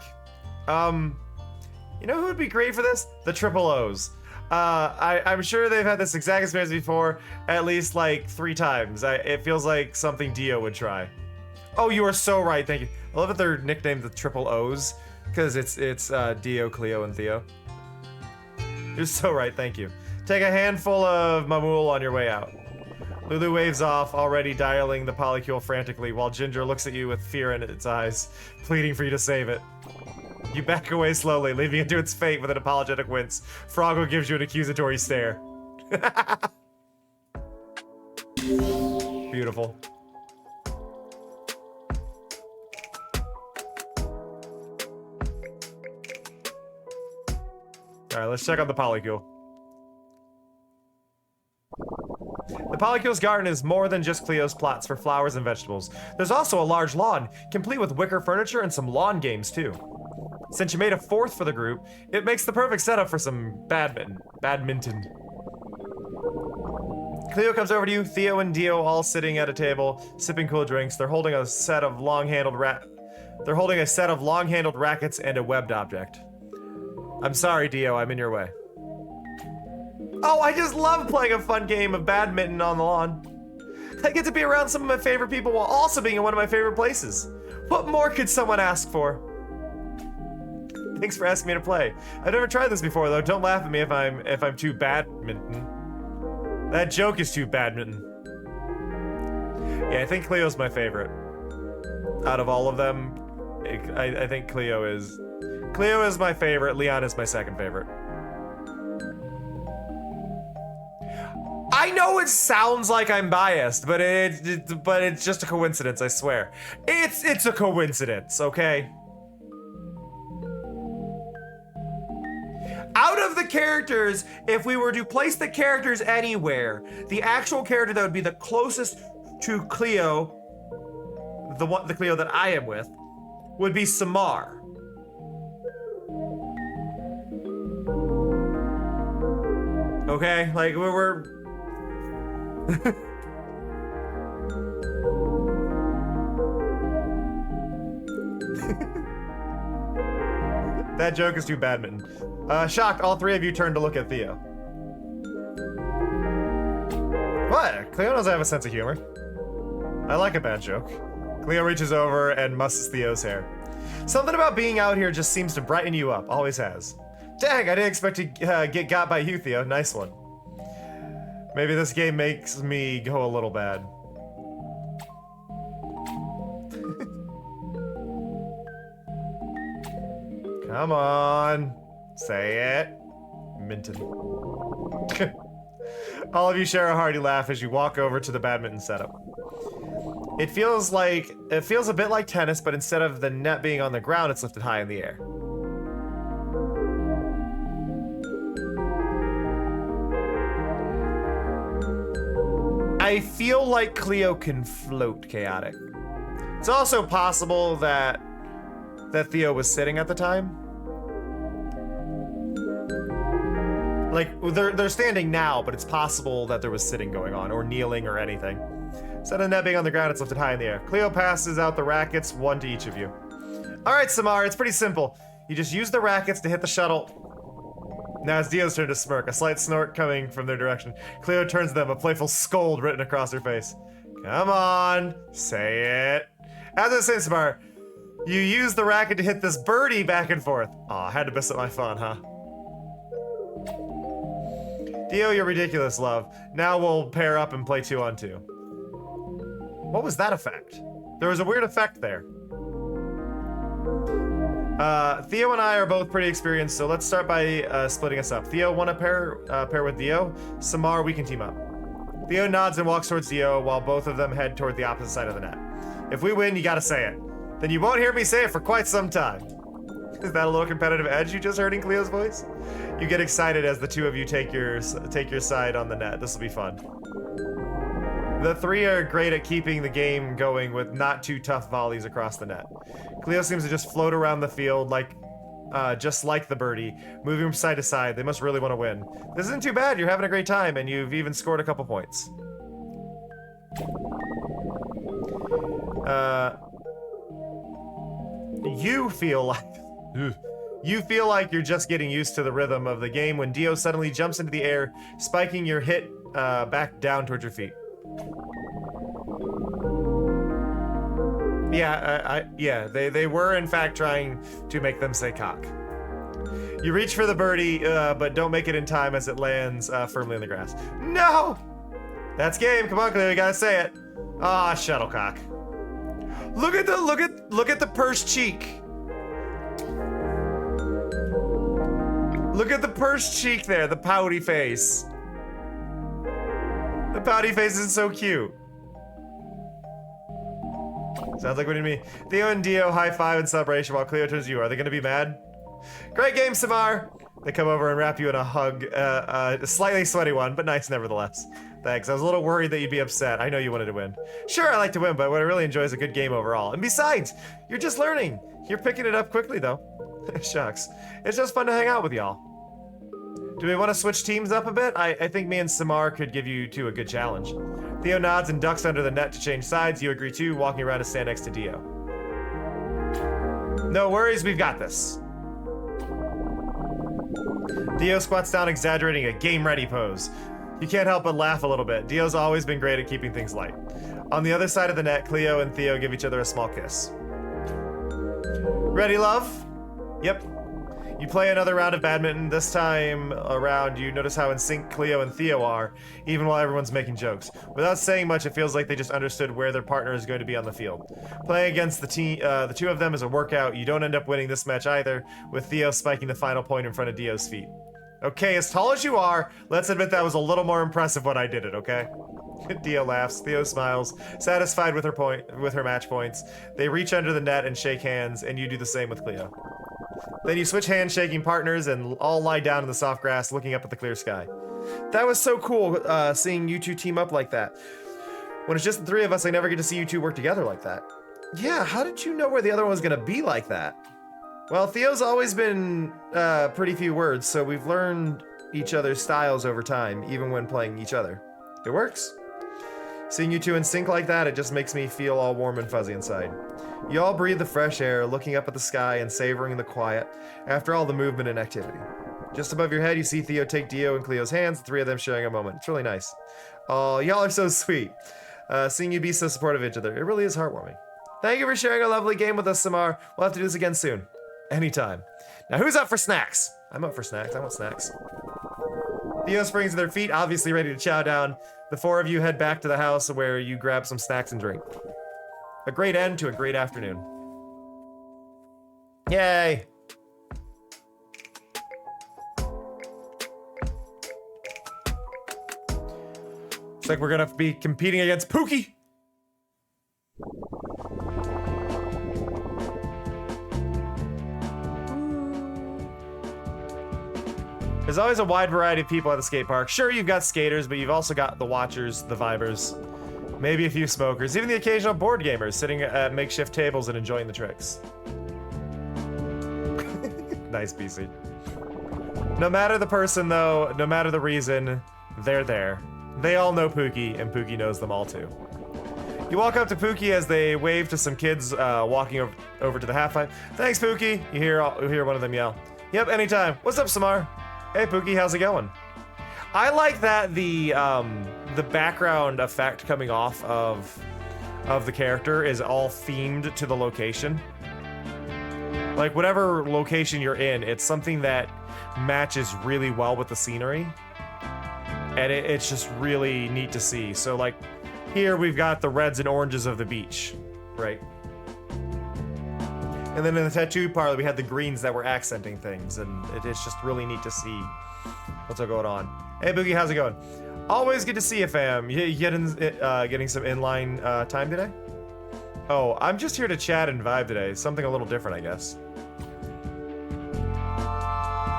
You know who would be great for this? The Triple O's. I'm sure they've had this exact experience before, at least like 3 times. It feels like something Dio would try. Oh, you are so right, thank you. I love that they're nicknamed the Triple O's, because it's Dio, Cleo, and Theo. You're so right, thank you. Take a handful of Mamool on your way out. Lulu waves off, already dialing the polycule frantically, while Ginger looks at you with fear in its eyes, pleading for you to save it. You back away slowly, leaving it to its fate with an apologetic wince. Froggo gives you an accusatory stare. Beautiful. Alright, let's check out the polycule. The polycule's garden is more than just Cleo's plots for flowers and vegetables. There's also a large lawn, complete with wicker furniture and some lawn games too. Since you made a 4th for the group, it makes the perfect setup for some badminton. Cleo comes over to you, Theo and Dio all sitting at a table, sipping cool drinks. They're holding a set of long-handled rackets and a webbed object. I'm sorry, Dio, I'm in your way. Oh, I just love playing a fun game of badminton on the lawn. I get to be around some of my favorite people while also being in one of my favorite places. What more could someone ask for? Thanks for asking me to play. I've never tried this before, though. Don't laugh at me if I'm too badminton. That joke is too badminton. Yeah, I think Cleo's my favorite. Out of all of them, I think Cleo is my favorite. Leon is my second favorite. I know it sounds like I'm biased, but it's just a coincidence, I swear. It's a coincidence, okay? Out of the characters, if we were to place the characters anywhere, the actual character that would be the closest to Cleo, the Cleo that I am with, would be Samar. Okay, like we're That joke is too badminton. Shocked, all three of you turned to look at Theo. What? Cleo doesn't have a sense of humor. I like a bad joke. Cleo reaches over and musses Theo's hair. Something about being out here just seems to brighten you up, always has. Dang, I didn't expect to get got by you, Theo. Nice one. Maybe this game makes me go a little bad. Come on. Say it. Minton. All of you share a hearty laugh as you walk over to the badminton setup. It feels a bit like tennis, but instead of the net being on the ground, it's lifted high in the air. I feel like Cleo can float, Chaotic. It's also possible that Theo was sitting at the time. Like, they're standing now, but it's possible that there was sitting going on, or kneeling, or anything. Instead of net being on the ground, it's lifted high in the air. Cleo passes out the rackets, one to each of you. Alright, Samar, it's pretty simple. You just use the rackets to hit the shuttle. Now it's Dio's turn to smirk, a slight snort coming from their direction. Cleo turns to them, a playful scold written across her face. Come on, say it. As I say, Samar, you use the racket to hit this birdie back and forth. Aw, I had to mess up my fun, huh? Dio, you're ridiculous, love. Now we'll pair up and play 2-on-2. What was that effect? There was a weird effect there. Theo and I are both pretty experienced, so let's start by splitting us up. Theo, want to pair with Dio? Samar, we can team up. Theo nods and walks towards Dio while both of them head toward the opposite side of the net. If we win, you gotta say it. Then you won't hear me say it for quite some time. Is that a little competitive edge you just heard in Cleo's voice? You get excited as the two of you take your side on the net. This will be fun. The three are great at keeping the game going with not too tough volleys across the net. Cleo seems to just float around the field just like the birdie, moving from side to side. They must really want to win. This isn't too bad. You're having a great time, and you've even scored a couple points. You feel like you're just getting used to the rhythm of the game when Dio suddenly jumps into the air, spiking your hit back down towards your feet. Yeah, they were in fact trying to make them say cock. You reach for the birdie, but don't make it in time as it lands firmly in the grass. No! That's game. Come on, Cleo, you gotta say it. Ah, shuttlecock. Look at the pursed cheek. Look at the pursed cheek there, the pouty face. The pouty face is so cute. Sounds like what do you mean? Theo and Dio high five in celebration while Cleo turns to you. Are they gonna be mad? Great game, Samar. They come over and wrap you in a hug, a slightly sweaty one, but nice nevertheless. Thanks. I was a little worried that you'd be upset. I know you wanted to win. Sure, I like to win, but what I really enjoy is a good game overall. And besides, you're just learning. You're picking it up quickly, though. Shucks. It's just fun to hang out with y'all. Do we want to switch teams up a bit? I think me and Samar could give you two a good challenge. Theo nods and ducks under the net to change sides. You agree too, walking around to stand next to Dio. No worries, we've got this. Dio squats down, exaggerating a game-ready pose. You can't help but laugh a little bit. Dio's always been great at keeping things light. On the other side of the net, Cleo and Theo give each other a small kiss. Ready, love? Yep. You play another round of badminton. This time around, you notice how in sync Cleo and Theo are, even while everyone's making jokes. Without saying much, it feels like they just understood where their partner is going to be on the field. Playing against the two of them is a workout. You don't end up winning this match either, with Theo spiking the final point in front of Dio's feet. Okay, as tall as you are, let's admit that was a little more impressive when I did it, okay? Dio laughs. Theo smiles, satisfied with her match points. They reach under the net and shake hands, and you do the same with Cleo. Then you switch handshaking partners and all lie down in the soft grass looking up at the clear sky. That was so cool, seeing you two team up like that. When it's just the three of us, I never get to see you two work together like that. Yeah, how did you know where the other one was gonna be like that? Well, Theo's always been pretty few words, so we've learned each other's styles over time, even when playing each other. It works. Seeing you two in sync like that, it just makes me feel all warm and fuzzy inside. You all breathe the fresh air, looking up at the sky and savoring the quiet after all the movement and activity. Just above your head, you see Theo take Dio and Cleo's hands, the three of them sharing a moment. It's really nice. Oh, y'all are so sweet. Seeing you be so supportive of each other, it really is heartwarming. Thank you for sharing a lovely game with us, Samar. We'll have to do this again soon. Anytime. Now, who's up for snacks? I'm up for snacks. I want snacks. Theo springs to their feet, obviously ready to chow down. The four of you head back to the house where you grab some snacks and drink. A great end to a great afternoon. Yay! Looks like we're gonna be competing against Pookie. There's always a wide variety of people at the skate park. Sure, you've got skaters, but you've also got the watchers, the vibers, maybe a few smokers, even the occasional board gamers sitting at makeshift tables and enjoying the tricks. Nice, PC. No matter the person, though, no matter the reason, they're there. They all know Pookie, and Pookie knows them all too. You walk up to Pookie as they wave to some kids walking over to the half pipe. Thanks, Pookie. You hear one of them yell. Yep, anytime. What's up, Samar? Hey, Pookie, how's it going? I like that the background effect coming off of the character is all themed to the location. Like, whatever location you're in, it's something that matches really well with the scenery. And it's just really neat to see. So, like, here we've got the reds and oranges of the beach, right? And then in the tattoo parlor, we had the greens that were accenting things, and it's just really neat to see what's going on. Hey, Boogie, how's it going? Always good to see you, fam. You getting some inline time today? Oh, I'm just here to chat and vibe today. Something a little different, I guess.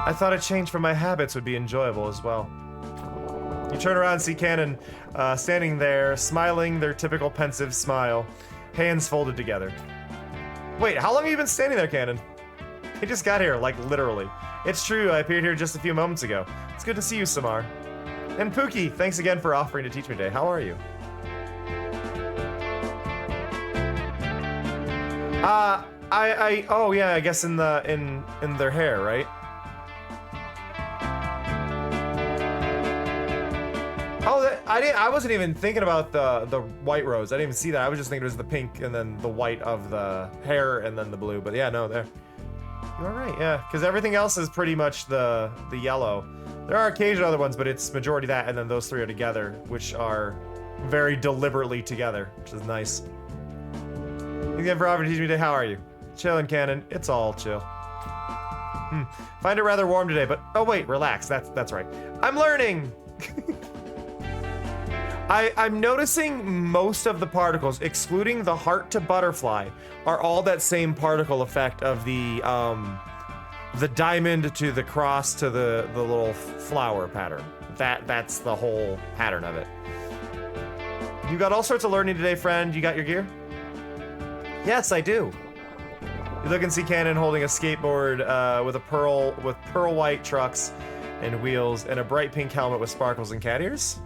I thought a change from my habits would be enjoyable as well. You turn around and see Cannon standing there, smiling their typical pensive smile, hands folded together. Wait, how long have you been standing there, Cannon? He just got here, like, literally. It's true, I appeared here just a few moments ago. It's good to see you, Samar. And Pookie, thanks again for offering to teach me today. How are you? Oh yeah, I guess in their hair, right? Oh, I wasn't even thinking about the white rose. I didn't even see that. I was just thinking it was the pink and then the white of the hair and then the blue. But yeah, no, there. You're right, yeah. Because everything else is pretty much the yellow. There are occasional other ones, but it's majority that, and then those three are together, which are very deliberately together, which is nice. Thanks again for offering to teach me today. How are you? Chillin', Cannon. It's all chill. Find it rather warm today, but oh wait, relax. That's right. I'm learning. I'm noticing most of the particles, excluding the heart to butterfly, are all that same particle effect of the diamond to the cross to the little flower pattern. That's the whole pattern of it. You got all sorts of learning today, friend. You got your gear? Yes, I do. You look and see Cannon holding a skateboard with pearl white trucks and wheels and a bright pink helmet with sparkles and cat ears.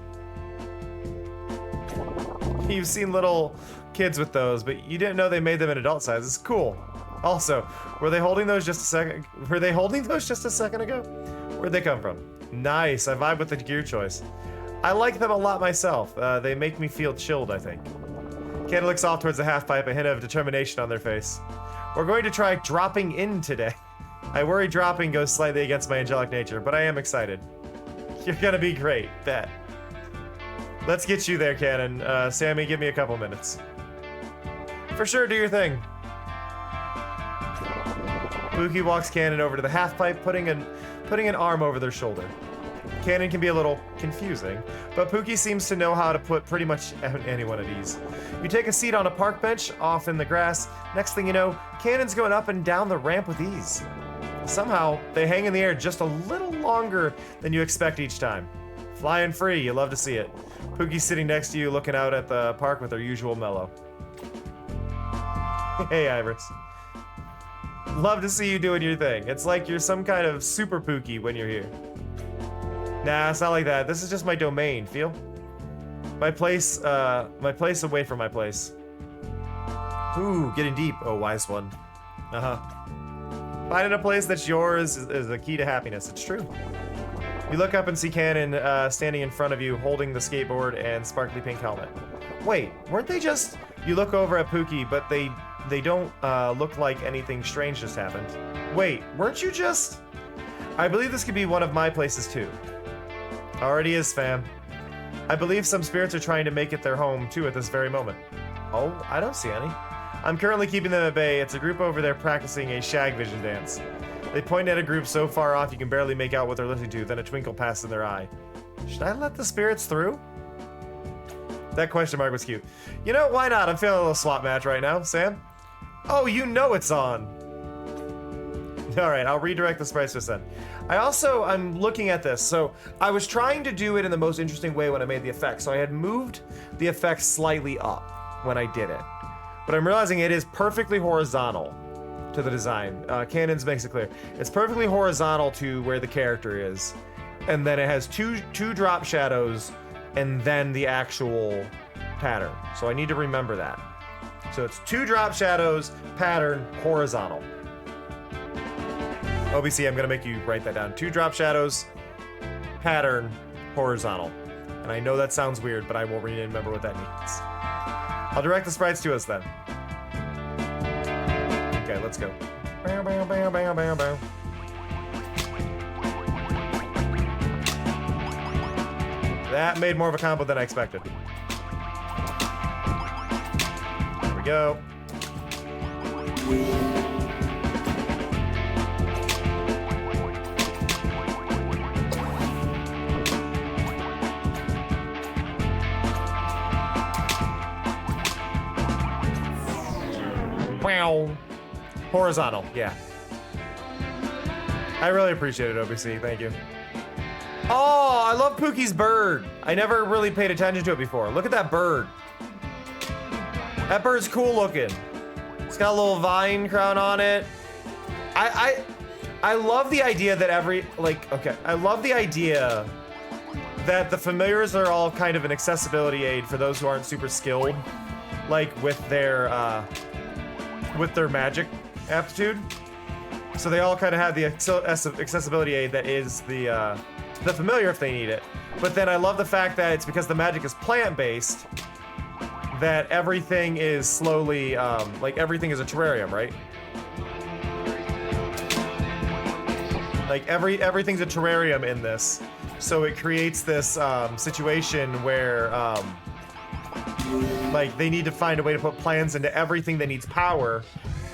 You've seen little kids with those, but you didn't know they made them in adult sizes. Cool. Also, were they holding those just a second? Were they holding those just a second ago? Where'd they come from? Nice. I vibe with the gear choice. I like them a lot myself. They make me feel chilled, I think. Cannon looks off towards the half pipe, a hint of determination on their face. We're going to try dropping in today. I worry dropping goes slightly against my angelic nature, but I am excited. You're gonna be great, bet. Let's get you there, Cannon. Sammy, give me a couple minutes. For sure, do your thing. Pookie walks Cannon over to the half pipe, putting an arm over their shoulder. Cannon can be a little confusing, but Pookie seems to know how to put pretty much anyone at ease. You take a seat on a park bench off in the grass. Next thing you know, Cannon's going up and down the ramp with ease. somehow they hang in the air just a little longer than you expect each time. Flying free, you love to see it. Pookie's sitting next to you looking out at the park with her usual mellow. Hey, Iris. Love to see you doing your thing. It's like you're some kind of super Pookie when you're here. Nah, it's not like that. This is just my domain, feel? My place away from my place. Ooh, getting deep. Oh, wise one. Uh-huh. Finding a place that's yours is the key to happiness. It's true. You look up and see Cannon standing in front of you, holding the skateboard and sparkly pink helmet. Wait, weren't they just... You look over at Pookie, but they don't look like anything strange just happened. Wait, weren't you just... I believe this could be one of my places too. Already is, fam. I believe some spirits are trying to make it their home too at this very moment. Oh, I don't see any. I'm currently keeping them at bay. It's a group over there practicing a shag vision dance. They point at a group so far off you can barely make out what they're listening to, then a twinkle passes in their eye. Should I let the spirits through? That question mark was cute. You know, why not? I'm feeling a little swap match right now, Sam. Oh, you know it's on. Alright, I'll redirect the sprites just then. I'm looking at this. So I was trying to do it in the most interesting way when I made the effect. So I had moved the effect slightly up when I did it. But I'm realizing it is perfectly horizontal to the design. Cannons makes it clear. It's perfectly horizontal to where the character is. And then it has two drop shadows and then the actual pattern. So I need to remember that. So it's 2 drop shadows, pattern, horizontal. OBC, I'm gonna make you write that down. 2 drop shadows, pattern, horizontal. And I know that sounds weird, but I will remember what that means. I'll direct the sprites to us then. Okay, let's go. Bow, bow, bow, bow, bow, bow. That made more of a combo than I expected. There we go. Wow. Horizontal, yeah. I really appreciate it, OBC. Thank you. Oh, I love Pookie's bird. I never really paid attention to it before. Look at that bird. That bird's cool looking. It's got a little vine crown on it. I love the idea that I love the idea that the familiars are all kind of an accessibility aid for those who aren't super skilled, like with their magic aptitude. So they all kind of have the accessibility aid that is the familiar if they need it. But then I love the fact that it's because the magic is plant-based that everything is slowly, like everything is a terrarium, right? Like everything's a terrarium in this. So it creates this situation where like they need to find a way to put plans into everything that needs power,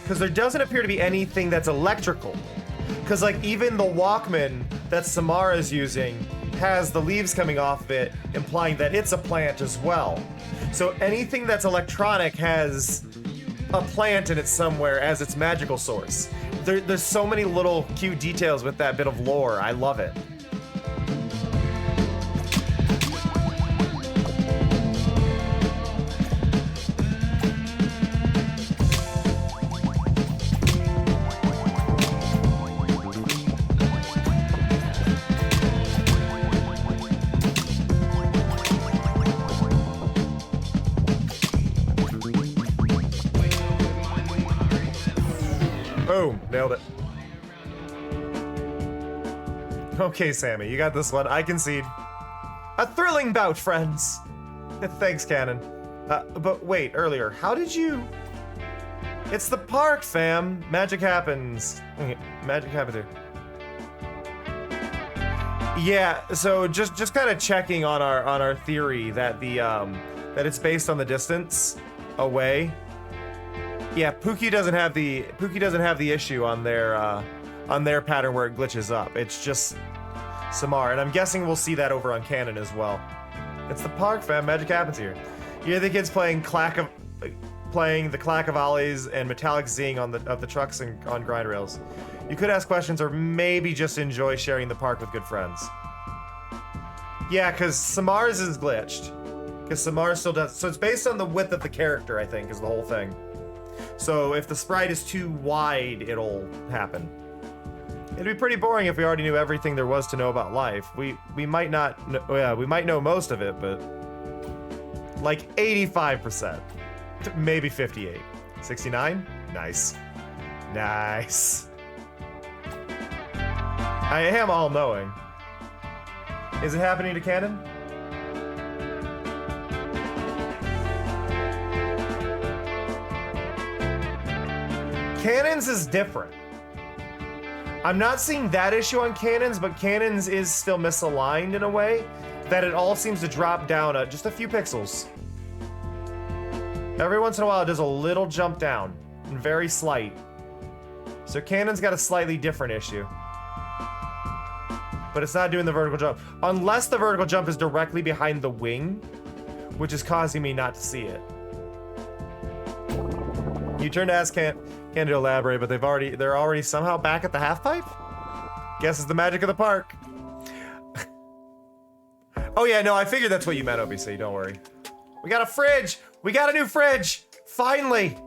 because there doesn't appear to be anything that's electrical. Because like even the Walkman that Samara is using has the leaves coming off of it, implying that it's a plant as well. So anything that's electronic has a plant in it somewhere as its magical source. There's so many little cute details with that bit of lore. I love it. Boom, nailed it. Okay, Sammy, you got this one. I concede. A thrilling bout, friends. Thanks, Cannon. But wait, earlier, how did you... It's the park, fam. Magic happens. Magic happens here. Yeah, so just kind of checking on our theory that that it's based on the distance away. Yeah, Pookie doesn't have the issue on their pattern where it glitches up. It's just Samar, and I'm guessing we'll see that over on Cannon as well. It's the park, fam. Magic happens here. You hear the kids playing Clack playing, the clack of ollies, and metallic zing of the trucks and on grind rails. You could ask questions or maybe just enjoy sharing the park with good friends. Yeah, because Samar's is glitched. Because Samar still does. So it's based on the width of the character, I think, is the whole thing. So if the sprite is too wide, it'll happen. It'd be pretty boring if we already knew everything there was to know about life. We might not know, yeah, we might know most of it, but like 85%. Maybe 58. 69? Nice. Nice. I am all-knowing. Is it happening to Canon? Cannons is different. I'm not seeing that issue on Cannons, but Cannons is still misaligned in a way that it all seems to drop down just a few pixels. Every once in a while it does a little jump down, and very slight. So Cannon's got a slightly different issue. But it's not doing the vertical jump. Unless the vertical jump is directly behind the wing, which is causing me not to see it. You turn to ask Can't to elaborate, but they're already somehow back at the half pipe? Guess it's the magic of the park. Oh yeah, no, I figured that's what you meant, OBC, don't worry. We got a fridge! We got a new fridge! Finally!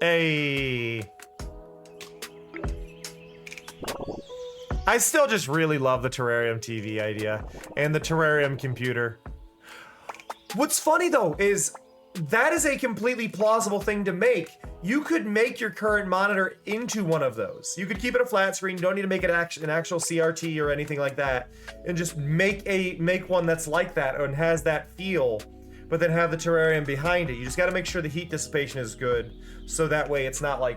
Hey. I still just really love the Terrarium TV idea and the Terrarium computer. What's funny though is that is a completely plausible thing to make. You could make your current monitor into one of those. You could keep it a flat screen, don't need to make it an actual CRT or anything like that, and just make one that's like that and has that feel, but then have the terrarium behind it. You just got to make sure the heat dissipation is good, so that way it's not like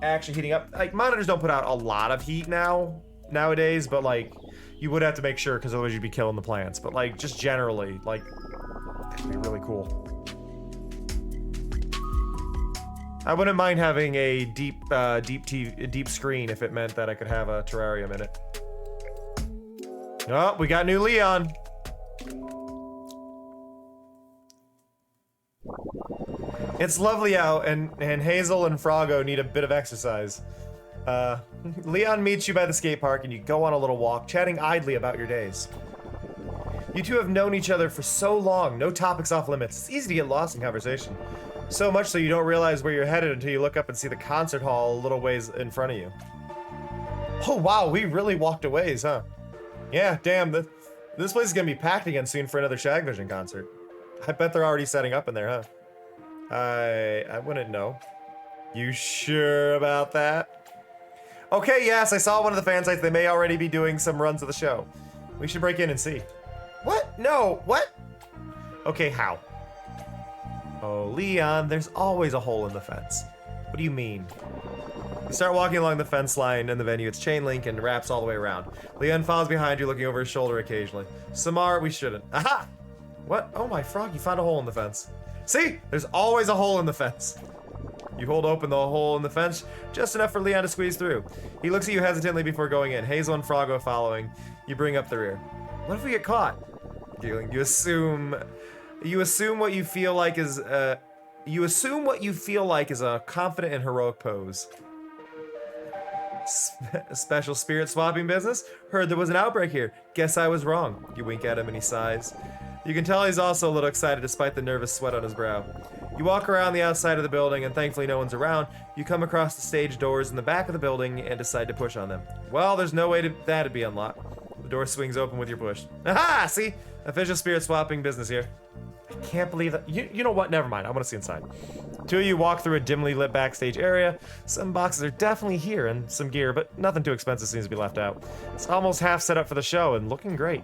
actually heating up. Like monitors don't put out a lot of heat nowadays, but like you would have to make sure because otherwise you'd be killing the plants. But like just generally, like that'd be really cool. I wouldn't mind having a deep screen if it meant that I could have a terrarium in it. Oh, we got new Leon. It's lovely out, and Hazel and Froggo need a bit of exercise. Leon meets you by the skate park, and you go on a little walk, chatting idly about your days. You two have known each other for so long, no topics off limits. It's easy to get lost in conversation. So much so you don't realize where you're headed until you look up and see the concert hall a little ways in front of you. Oh wow, we really walked a ways, huh? Yeah, damn, this place is gonna be packed again soon for another Shagvision concert. I bet they're already setting up in there, huh? I wouldn't know. You sure about that? Okay, yes, I saw one of the fan sites. They may already be doing some runs of the show. We should break in and see. What? No, what? Okay, how? Oh, Leon, there's always a hole in the fence. What do you mean? You start walking along the fence line in the venue. It's chain link and wraps all the way around. Leon follows behind you, looking over his shoulder occasionally. Samar, we shouldn't. Aha! What? Oh my frog, you found a hole in the fence. See? There's always a hole in the fence. You hold open the hole in the fence, just enough for Leon to squeeze through. He looks at you hesitantly before going in. Hazel and Froggo following. You bring up the rear. What if we get caught? Giggling. You assume what you feel like is a confident and heroic pose. Special spirit swapping business? Heard there was an outbreak here. Guess I was wrong. You wink at him and he sighs. You can tell he's also a little excited despite the nervous sweat on his brow. You walk around the outside of the building and thankfully no one's around. You come across the stage doors in the back of the building and decide to push on them. Well, there's no way that'd be unlocked. The door swings open with your push. Aha! See? Official spirit swapping business here. I can't believe that. You know what? Never mind. I want to see inside. Two of you walk through a dimly lit backstage area. Some boxes are definitely here and some gear, but nothing too expensive seems to be left out. It's almost half set up for the show and looking great.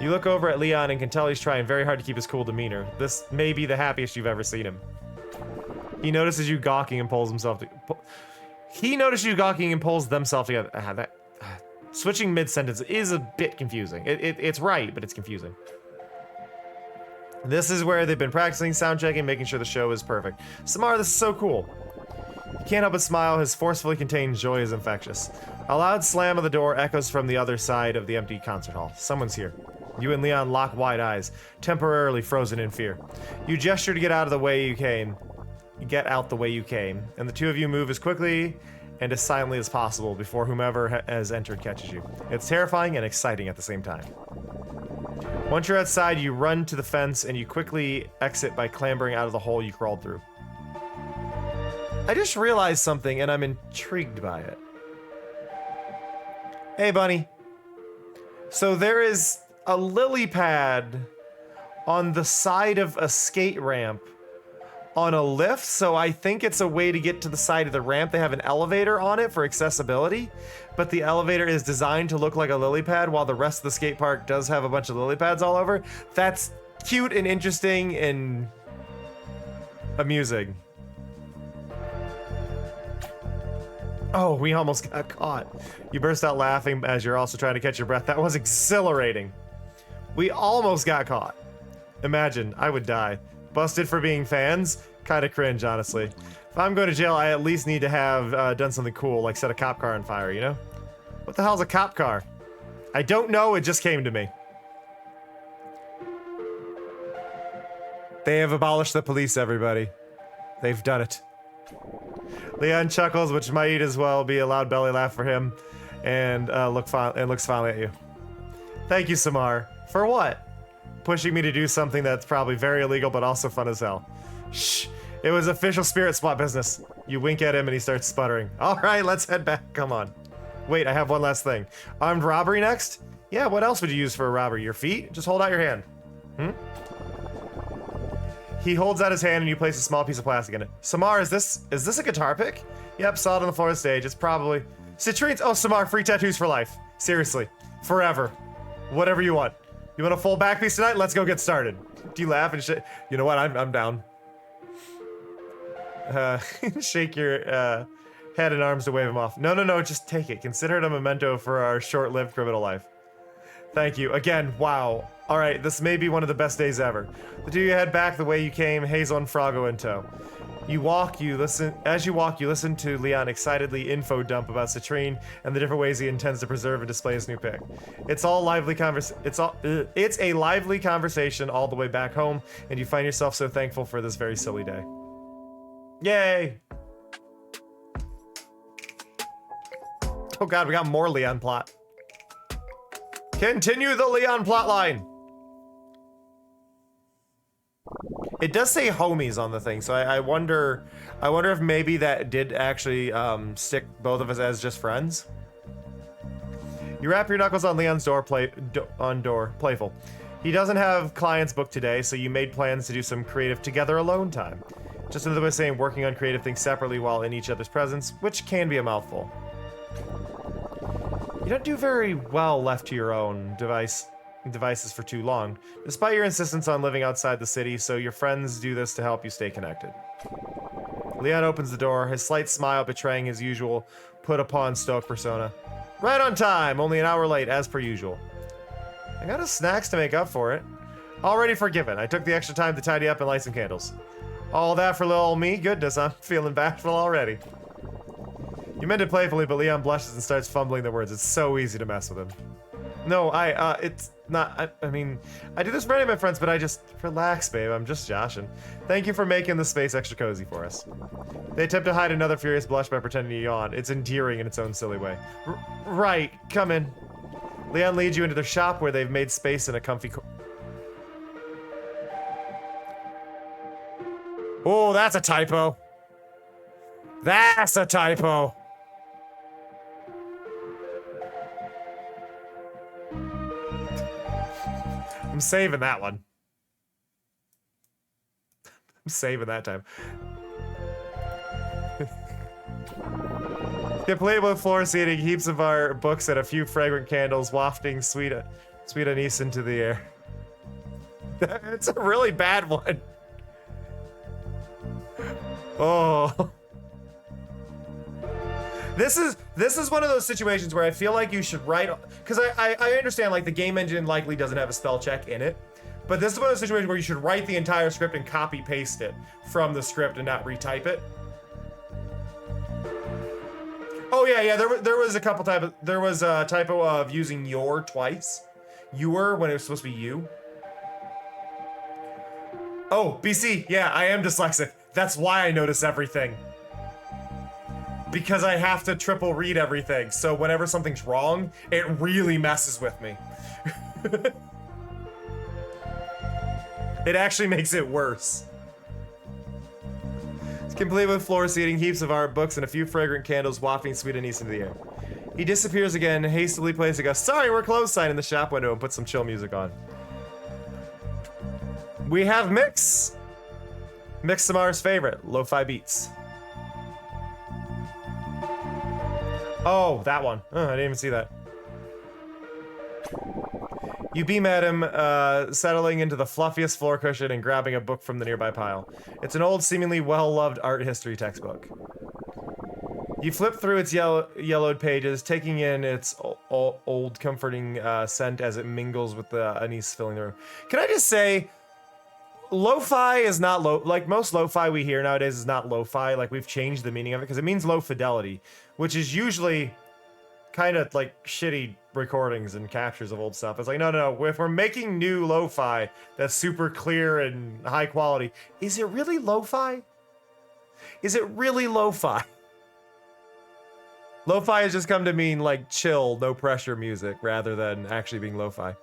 You look over at Leon and can tell he's trying very hard to keep his cool demeanor. This may be the happiest you've ever seen him. He notices you gawking and pulls himself themselves together. Switching mid-sentence is a bit confusing. It's right, but it's confusing. This is where they've been practicing, sound checking, making sure the show is perfect. Samar, this is so cool. You can't help but smile. His forcefully contained joy is infectious. A loud slam of the door echoes from the other side of the empty concert hall. Someone's here. You and Leon lock wide eyes, temporarily frozen in fear. You gesture to get out the way you came, and the two of you move as quickly and as silently as possible before whomever has entered catches you. It's terrifying and exciting at the same time. Once you're outside, you run to the fence and you quickly exit by clambering out of the hole you crawled through. I just realized something and I'm intrigued by it. Hey, bunny. So there is a lily pad on the side of a skate ramp on a lift, so I think it's a way to get to the side of the ramp. They have an elevator on it for accessibility, but the elevator is designed to look like a lily pad while the rest of the skate park does have a bunch of lily pads all over. That's cute and interesting and amusing. Oh, we almost got caught. You burst out laughing as you're also trying to catch your breath. That was exhilarating. We almost got caught. Imagine, I would die. Busted for being fans? Kinda cringe, honestly. If I'm going to jail, I at least need to have done something cool, like set a cop car on fire, you know? What the hell's a cop car? I don't know, it just came to me. They have abolished the police, everybody. They've done it. Leon chuckles, which might as well be a loud belly laugh for him, and looks fondly at you. Thank you, Samar. For what? Pushing me to do something that's probably very illegal, but also fun as hell. Shh. It was official spirit spot business. You wink at him and he starts sputtering. All right, let's head back. Come on. Wait, I have one last thing. Armed robbery next? Yeah, what else would you use for a robbery? Your feet? Just hold out your hand. He holds out his hand and you place a small piece of plastic in it. Samar, is this a guitar pick? Yep, saw it on the floor of the stage. It's probably... Citrine's... Oh, Samar, free tattoos for life. Seriously. Forever. Whatever you want. You want a full back piece tonight? Let's go get started. Do you laugh and shit? You know what? I'm down. Shake your head and arms to wave him off. No, just take it. Consider it a memento for our short-lived criminal life. Thank you. Again, wow. All right, this may be one of the best days ever. The two of you head back the way you came, Hazel and Froggo in tow. As you walk, you listen to Leon excitedly info dump about Citrine and the different ways he intends to preserve and display his new pick. It's a lively conversation all the way back home, and you find yourself so thankful for this very silly day. Yay! Oh god, we got more Leon plot. Continue the Leon plotline! It does say homies on the thing, so I wonder if maybe that did actually stick both of us as just friends. You wrap your knuckles on Leon's door, playful. He doesn't have clients booked today, so you made plans to do some creative together alone time. Just another way of saying working on creative things separately while in each other's presence, which can be a mouthful. You don't do very well left to your own devices for too long, despite your insistence on living outside the city, so your friends do this to help you stay connected. Leon opens the door, his slight smile betraying his usual put-upon stoic persona. Right on time, only an hour late, as per usual. I got us snacks to make up for it. Already forgiven. I took the extra time to tidy up and light some candles. All that for little old me? Goodness, I'm feeling bashful already. You meant it playfully, but Leon blushes and starts fumbling the words. It's so easy to mess with him. No, it's not, I mean, I do this for any of my friends, but I just, relax, babe, I'm just joshing. Thank you for making the space extra cozy for us. They attempt to hide another furious blush by pretending to yawn. It's endearing in its own silly way. Right, come in. Leon leads you into their shop where they've made space in a comfy Oh, that's a typo. That's a typo. I'm saving that one. I'm saving that time. Complete with floor seating, heaps of our books, and a few fragrant candles wafting sweet anise into the air. It's a really bad one. Oh. This is one of those situations where I feel like you should write, because I understand like the game engine likely doesn't have a spell check in it, but this is one of those situations where you should write the entire script and copy paste it from the script and not retype it. Oh Oh yeah. There was a couple there was a typo of using your twice. Your when it was supposed to be you. Oh, BC, yeah, I am dyslexic. That's why I notice everything. Because I have to triple read everything, so whenever something's wrong, it really messes with me. It actually makes it worse. It's complete with floor seating, heaps of art, books, and a few fragrant candles wafting sweet anise into the air. He disappears again, hastily placing a "sorry, we're closed" sign in the shop window and puts some chill music on. We have Mix. Mix Samar's favorite, lo-fi beats. Oh, that one. Oh, I didn't even see that. You beam at him, settling into the fluffiest floor cushion and grabbing a book from the nearby pile. It's an old, seemingly well-loved art history textbook. You flip through its yellowed pages, taking in its old comforting scent as it mingles with the anise filling the room. Can I just say, lo-fi is not like most lo-fi we hear nowadays is not lo-fi. Like, we've changed the meaning of it because it means low fidelity, which is usually kind of like shitty recordings and captures of old stuff. It's like, no. If we're making new lo-fi that's super clear and high quality, is it really lo-fi? Is it really lo-fi? Lo-fi has just come to mean like chill, no pressure music rather than actually being lo-fi.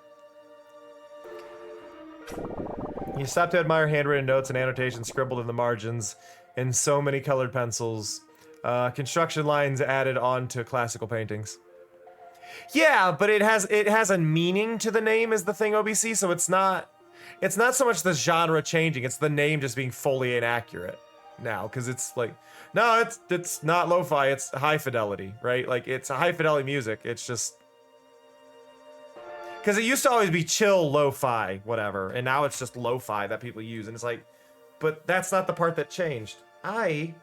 You stop to admire handwritten notes and annotations scribbled in the margins in so many colored pencils. Construction lines added on to classical paintings. Yeah, but it has a meaning to the name is the thing, OBC, so it's not so much the genre changing, it's the name just being fully inaccurate now, because it's like, no, it's not lo-fi, it's high fidelity, right? Like, it's a high fidelity music, it's just... Because it used to always be chill lo-fi, whatever, and now it's just lo-fi that people use, and it's like, but that's not the part that changed. I'm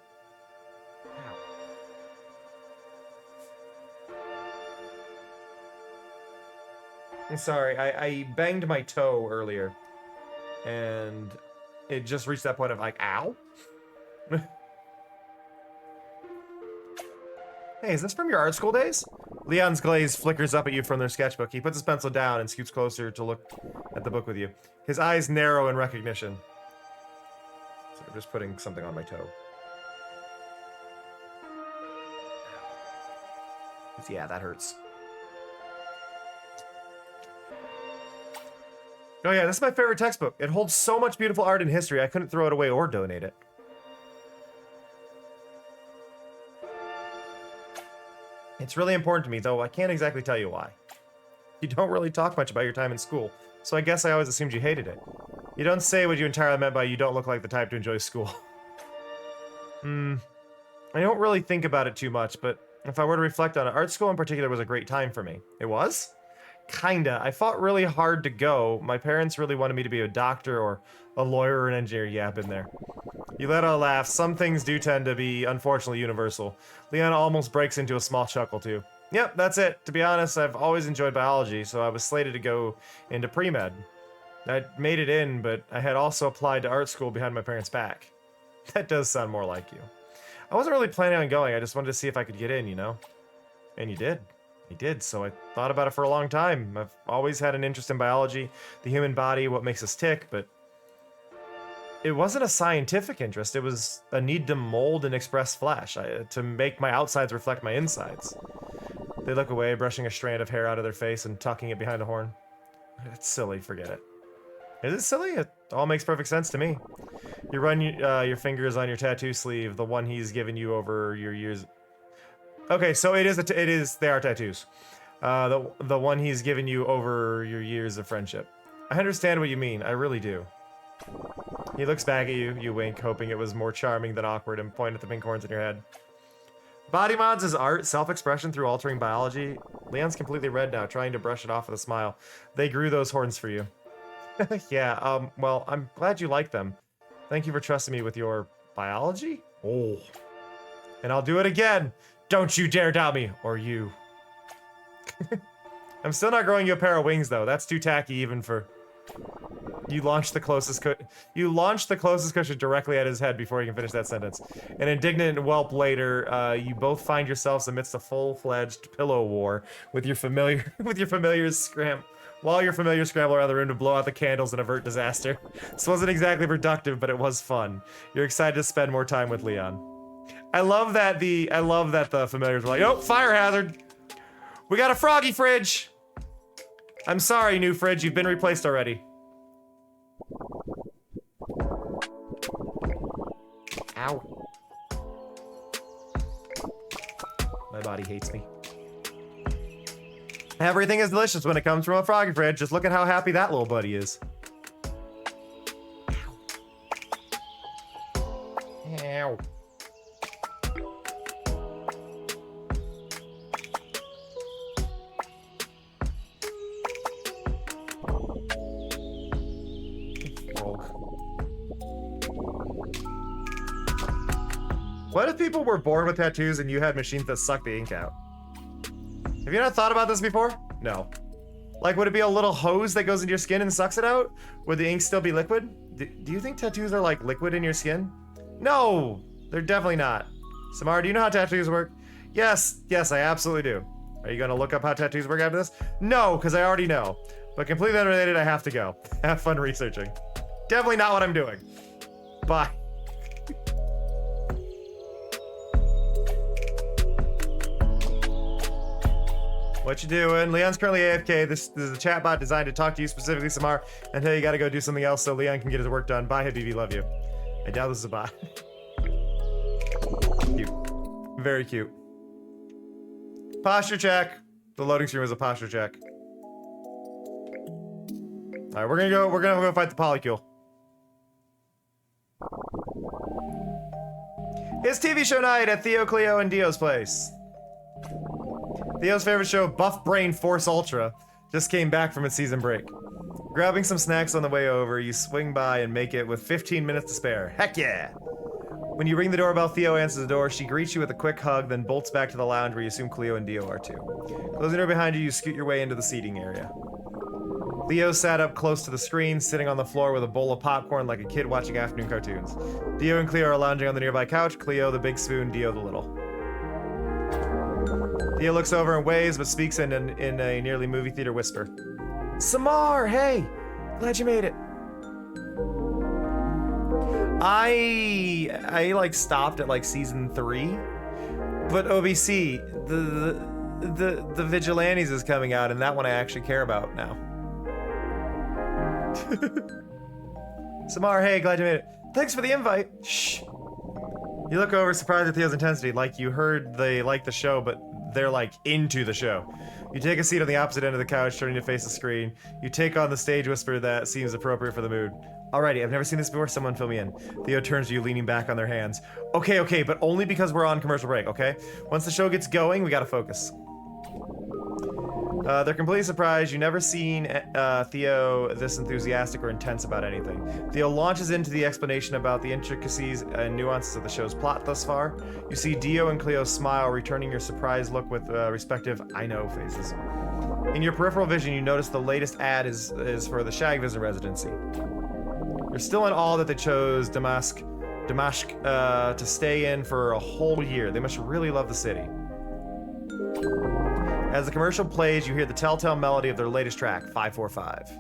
sorry, I banged my toe earlier, and it just reached that point of like, ow? Hey, is this from your art school days? Leon's glaze flickers up at you from their sketchbook. He puts his pencil down and scoots closer to look at the book with you. His eyes narrow in recognition. So I'm just putting something on my toe. Yeah, that hurts. Oh yeah, this is my favorite textbook. It holds so much beautiful art and history, I couldn't throw it away or donate it. It's really important to me, though I can't exactly tell you why. You don't really talk much about your time in school, so I guess I always assumed you hated it. You don't say what you entirely meant by you don't look like the type to enjoy school. I don't really think about it too much, but if I were to reflect on it, art school in particular was a great time for me. It was? Kinda. I fought really hard to go. My parents really wanted me to be a doctor or a lawyer or an engineer. Yeah, I've been there. You let out a laugh. Some things do tend to be, unfortunately, universal. Leon almost breaks into a small chuckle, too. Yep, that's it. To be honest, I've always enjoyed biology, so I was slated to go into pre-med. I made it in, but I had also applied to art school behind my parents' back. That does sound more like you. I wasn't really planning on going. I just wanted to see if I could get in, you know? And you did. You did, so I thought about it for a long time. I've always had an interest in biology, the human body, what makes us tick, but it wasn't a scientific interest. It was a need to mold and express flesh, to make my outsides reflect my insides. They look away, brushing a strand of hair out of their face and tucking it behind a horn. It's silly, forget it. Is it silly? It all makes perfect sense to me. You run your fingers on your tattoo sleeve, the one he's given you over your years. Okay, so they are tattoos. The one he's given you over your years of friendship. I understand what you mean, I really do. He looks back at you, you wink, hoping it was more charming than awkward, and point at the pink horns in your head. Body mods is art, self-expression through altering biology. Leon's completely red now, trying to brush it off with a smile. They grew those horns for you. Yeah, well, I'm glad you like them. Thank you for trusting me with your biology? Oh. And I'll do it again! Don't you dare doubt me, or you. I'm still not growing you a pair of wings, though. That's too tacky even for... You launched the closest cushion directly at his head before he can finish that sentence. An indignant whelp later, you both find yourselves amidst a full-fledged pillow war with your familiars scramble around the room to blow out the candles and avert disaster. This wasn't exactly productive, but it was fun. You're excited to spend more time with Leon. I love that the familiars were like, oh, fire hazard. We got a froggy fridge. I'm sorry, new fridge, you've been replaced already. Ow. My body hates me. Everything is delicious when it comes from a froggy fridge. Just look at how happy that little buddy is. Ow. What if people were born with tattoos and you had machines that suck the ink out? Have you not thought about this before? No. Like, would it be a little hose that goes into your skin and sucks it out? Would the ink still be liquid? Do you think tattoos are like liquid in your skin? No, they're definitely not. Samara, do you know how tattoos work? Yes, I absolutely do. Are you gonna look up how tattoos work after this? No, because I already know. But completely unrelated, I have to go. Have fun researching. Definitely not what I'm doing. Bye. What you doing? Leon's currently AFK. This is a chatbot designed to talk to you specifically, Samar, until you gotta go do something else so Leon can get his work done. Bye, Habibi, love you. I doubt this is a bot. Cute. Very cute. Posture check. The loading screen was a posture check. Alright, we're gonna go fight the polycule. It's TV show night at Theo, Cleo, and Dio's place. Theo's favorite show, Buff Brain Force Ultra, just came back from its season break. Grabbing some snacks on the way over, you swing by and make it with 15 minutes to spare. Heck yeah! When you ring the doorbell, Theo answers the door. She greets you with a quick hug, then bolts back to the lounge where you assume Cleo and Dio are too. Closing the door behind you, you scoot your way into the seating area. Theo sat up close to the screen, sitting on the floor with a bowl of popcorn like a kid watching afternoon cartoons. Dio and Cleo are lounging on the nearby couch, Cleo the big spoon, Dio the little. Theo looks over and waves, but speaks in a nearly movie theater whisper. Samar, hey! Glad you made it. I like stopped at like season 3, but OBC, the Vigilantes is coming out, and that one I actually care about now. Samar, hey, glad you made it. Thanks for the invite. Shh. You look over, surprised at Theo's intensity, like you heard they like the show, but they're like into the show. You take a seat on the opposite end of the couch, turning to face the screen. You take on the stage whisper that seems appropriate for the mood. Alrighty, I've never seen this before, someone fill me in. Theo turns to you, leaning back on their hands. Okay, but only because we're on commercial break, okay? Once the show gets going, we gotta focus. They're completely surprised. You've never seen Theo this enthusiastic or intense about anything. Theo launches into the explanation about the intricacies and nuances of the show's plot thus far. You see Dio and Cleo smile, returning your surprised look with respective I know faces. In your peripheral vision, you notice the latest ad is for the Shagvision residency. You're still in awe that they chose Damask to stay in for a whole year. They must really love the city. As the commercial plays, you hear the telltale melody of their latest track, 545.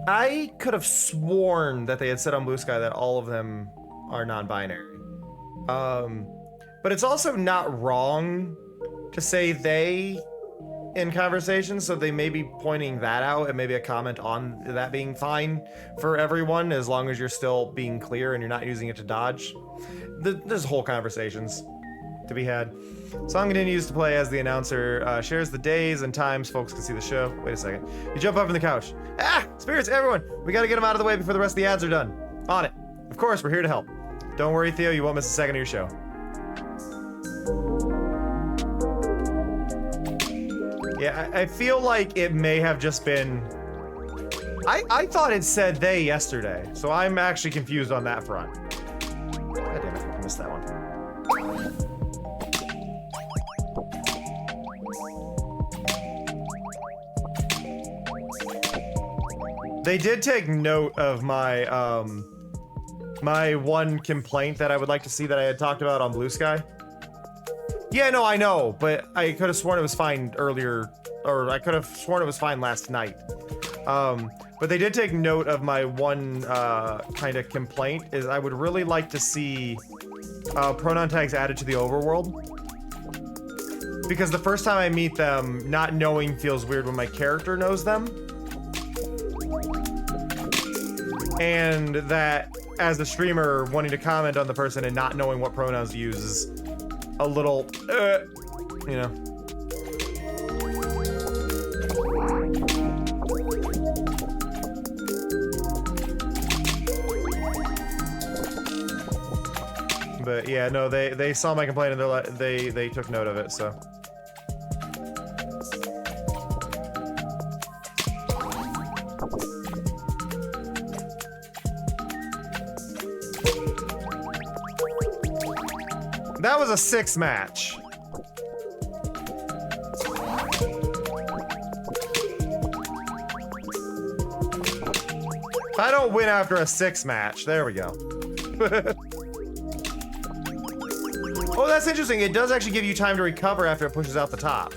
I could have sworn that they had said on Blue Sky that all of them are non-binary. But it's also not wrong to say they in conversations, so they may be pointing that out and maybe a comment on that being fine for everyone as long as you're still being clear and you're not using it to dodge. There's whole conversations to be had. Song continues to play as the announcer shares the days and times folks can see the show. Wait a second. You jump up from the couch. Ah! Spirits, everyone! We gotta get them out of the way before the rest of the ads are done. On it. Of course, we're here to help. Don't worry, Theo, you won't miss a second of your show. Yeah, I feel like it may have just been... I thought it said they yesterday, so I'm actually confused on that front. God damn it, I missed that one. They did take note of my my one complaint that I would like to see that I had talked about on Blue Sky. Yeah, no, I know, but I could have sworn it was fine earlier, or I could have sworn it was fine last night. But they did take note of my one kind of complaint, is I would really like to see pronoun tags added to the overworld. Because the first time I meet them, not knowing feels weird when my character knows them. And that, as a streamer, wanting to comment on the person and not knowing what pronouns to use is a little, you know. But yeah, no, they saw my complaint and they're like, they took note of it, so. That was a 6 match. If I don't win after a 6 match, there we go. Oh, that's interesting. It does actually give you time to recover after it pushes out the top.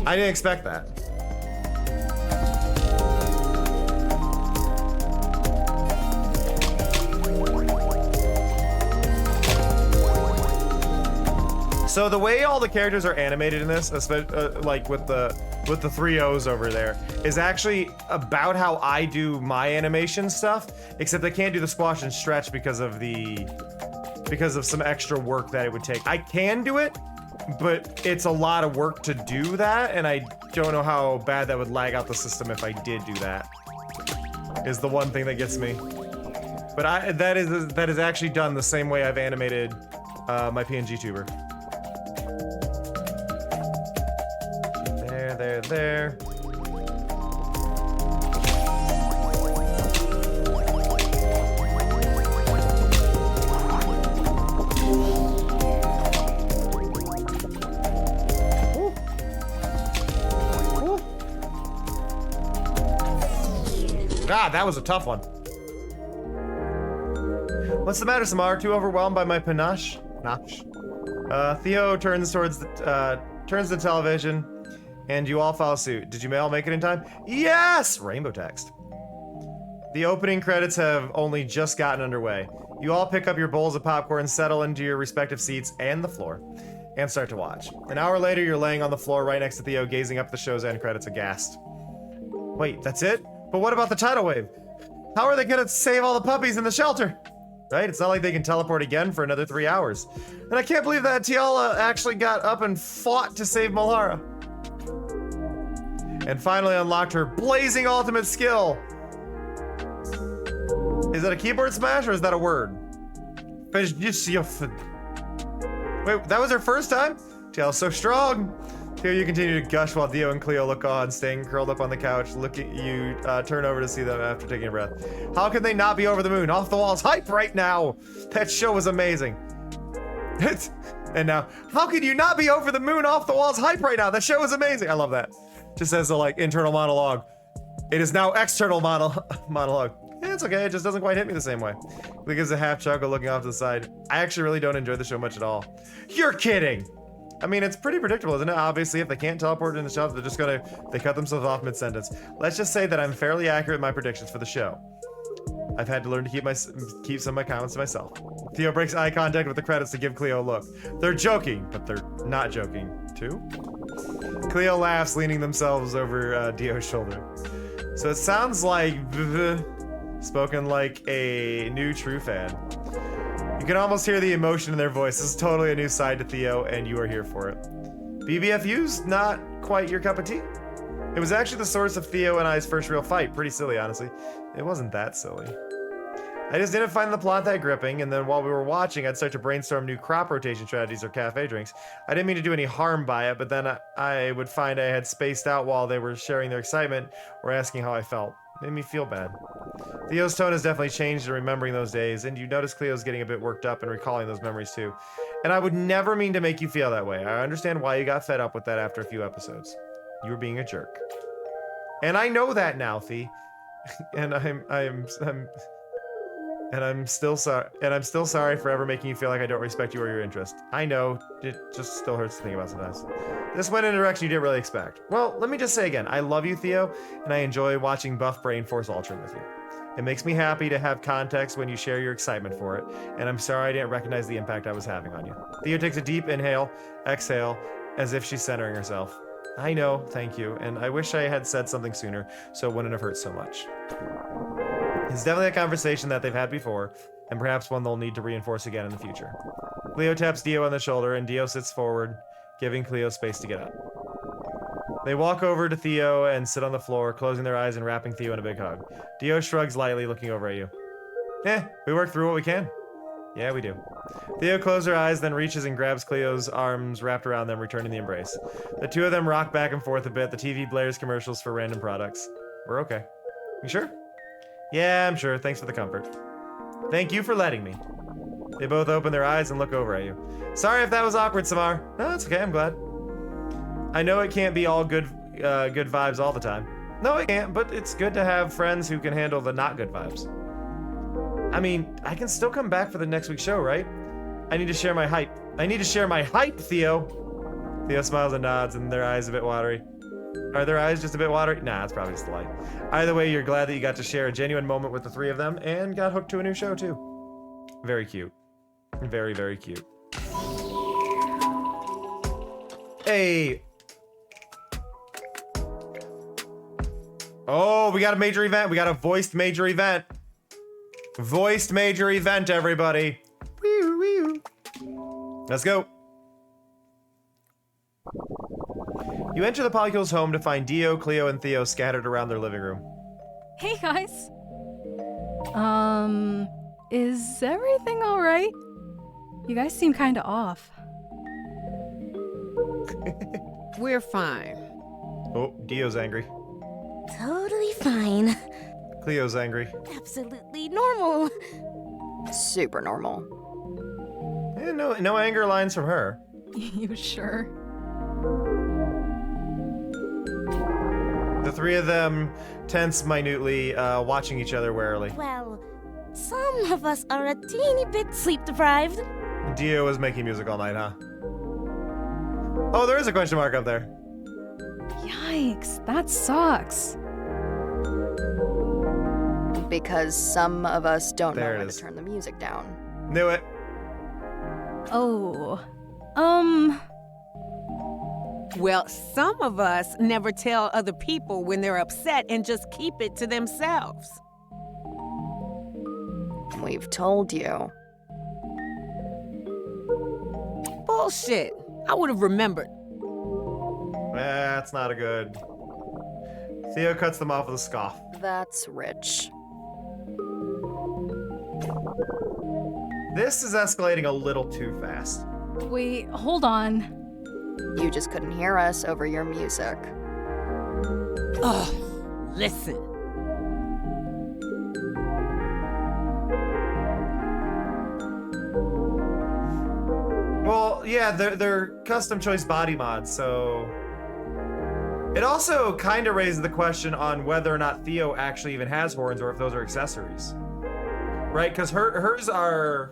I didn't expect that. So the way all the characters are animated in this, like with the 3 O's over there, is actually about how I do my animation stuff, except I can't do the squash and stretch because of some extra work that it would take. I can do it, but it's a lot of work to do that, and I don't know how bad that would lag out the system if I did do that. Is the one thing that gets me. But that is actually done the same way I've animated my PNG tuber. There. God, that was a tough one. What's the matter, Samar? Too overwhelmed by my panache? Theo turns the television. And you all follow suit. Did you all make it in time? Yes! Rainbow text. The opening credits have only just gotten underway. You all pick up your bowls of popcorn, settle into your respective seats and the floor, and start to watch. An hour later, you're laying on the floor right next to Theo, gazing up the show's end credits aghast. Wait, that's it? But what about the tidal wave? How are they gonna save all the puppies in the shelter? Right? It's not like they can teleport again for another 3 hours. And I can't believe that Tiala actually got up and fought to save Malara. And finally unlocked her blazing ultimate skill. Is that a keyboard smash or is that a word? Wait, that was her first time? Tiala's so strong. Here you continue to gush while Theo and Cleo look on, staying curled up on the couch, look at you, turn over to see them after taking a breath. How can they not be over the moon? Off the walls hype right now. That show was amazing. And now, how can you not be over the moon off the walls hype right now? That show was amazing. I love that. Just as a like internal monologue. It is now external monologue. Yeah, it's okay, it just doesn't quite hit me the same way. He gives a half chuckle looking off to the side. I actually really don't enjoy the show much at all. You're kidding! I mean, it's pretty predictable, isn't it? Obviously, if they can't teleport in the shelter, they cut themselves off mid-sentence. Let's just say that I'm fairly accurate in my predictions for the show. I've had to learn to keep some of my comments to myself. Theo breaks eye contact with the credits to give Cleo a look. They're joking, but they're not joking, too. Cleo laughs, leaning themselves over Dio's shoulder. So it sounds like spoken like a new true fan. You can almost hear the emotion in their voice. This is totally a new side to Theo, and you are here for it. BBFU's not quite your cup of tea. It was actually the source of Theo and I's first real fight. Pretty silly, honestly. It wasn't that silly. I just didn't find the plot that gripping, and then while we were watching, I'd start to brainstorm new crop rotation strategies or cafe drinks. I didn't mean to do any harm by it, but then I would find I had spaced out while they were sharing their excitement or asking how I felt. Made me feel bad. Theo's tone has definitely changed in remembering those days, and you notice Cleo's getting a bit worked up and recalling those memories too. And I would never mean to make you feel that way. I understand why you got fed up with that after a few episodes. You were being a jerk. And I know that now, Thee. And I'm still sorry. And I'm still sorry for ever making you feel like I don't respect you or your interest. I know. It just still hurts to think about sometimes. This went in a direction you didn't really expect. Well, let me just say again, I love you, Theo, and I enjoy watching Buff Brain Force Ultra with you. It makes me happy to have context when you share your excitement for it, and I'm sorry I didn't recognize the impact I was having on you. Theo takes a deep inhale, exhale, as if she's centering herself. I know, thank you, and I wish I had said something sooner so it wouldn't have hurt so much. It's definitely a conversation that they've had before, and perhaps one they'll need to reinforce again in the future. Cleo taps Dio on the shoulder, and Dio sits forward, giving Cleo space to get up. They walk over to Theo and sit on the floor, closing their eyes and wrapping Theo in a big hug. Dio shrugs lightly, looking over at you. We work through what we can. Yeah, we do. Theo closes her eyes, then reaches and grabs Cleo's arms wrapped around them, returning the embrace. The two of them rock back and forth a bit. The TV blares commercials for random products. We're okay. You sure? Yeah, I'm sure. Thanks for the comfort. Thank you for letting me. They both open their eyes and look over at you. Sorry if that was awkward, Samar. No, it's okay. I'm glad. I know it can't be all good vibes all the time. No, it can't, but it's good to have friends who can handle the not good vibes. I mean, I can still come back for the next week's show, right? I need to share my hype. I need to share my hype, Theo. Theo smiles and nods, and their eyes a bit watery. Are their eyes just a bit watery? Nah, it's probably just the light. Either way, you're glad that you got to share a genuine moment with the three of them, and got hooked to a new show, too. Very cute. Very, very cute. Hey! Oh, we got a major event. We got a voiced major event. Voiced major event, everybody. Let's go. You enter the Polycules' home to find Dio, Cleo, and Theo scattered around their living room. Hey guys. Is everything alright? You guys seem kinda off. We're fine. Oh, Dio's angry. Totally fine. Cleo's angry. Absolutely normal. Super normal. No anger lines from her. You sure? The three of them tense minutely, watching each other warily. Well, some of us are a teeny bit sleep deprived. Dio was making music all night, huh? Oh, there is a question mark up there. Yikes, that sucks. Because some of us don't There know it when is. to turn the music down. Knew it. Oh. Well, some of us never tell other people when they're upset and just keep it to themselves. We've told you. Bullshit. I would have remembered. That's not a good. Theo cuts them off with a scoff. That's rich. This is escalating a little too fast. Wait, hold on. You just couldn't hear us over your music. Ugh, listen. Well, yeah, they're custom choice body mods, so it also kind of raises the question on whether or not Theo actually even has horns or if those are accessories, right? Because hers are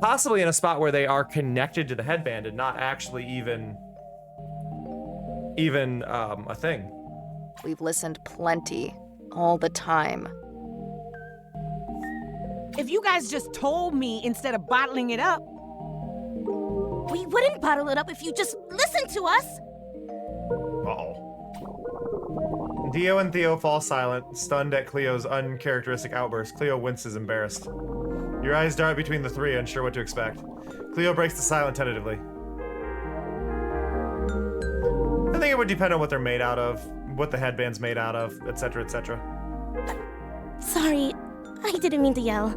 possibly in a spot where they are connected to the headband and not actually even a thing. We've listened plenty, all the time. If you guys just told me instead of bottling it up. We wouldn't bottle it up if you just listened to us. Uh-oh. Dio and Theo fall silent, stunned at Cleo's uncharacteristic outburst. Cleo winces, embarrassed. Your eyes dart between the three, unsure what to expect. Cleo breaks the silence tentatively. I think it would depend on what they're made out of, what the headband's made out of, etc., etc. Sorry, I didn't mean to yell.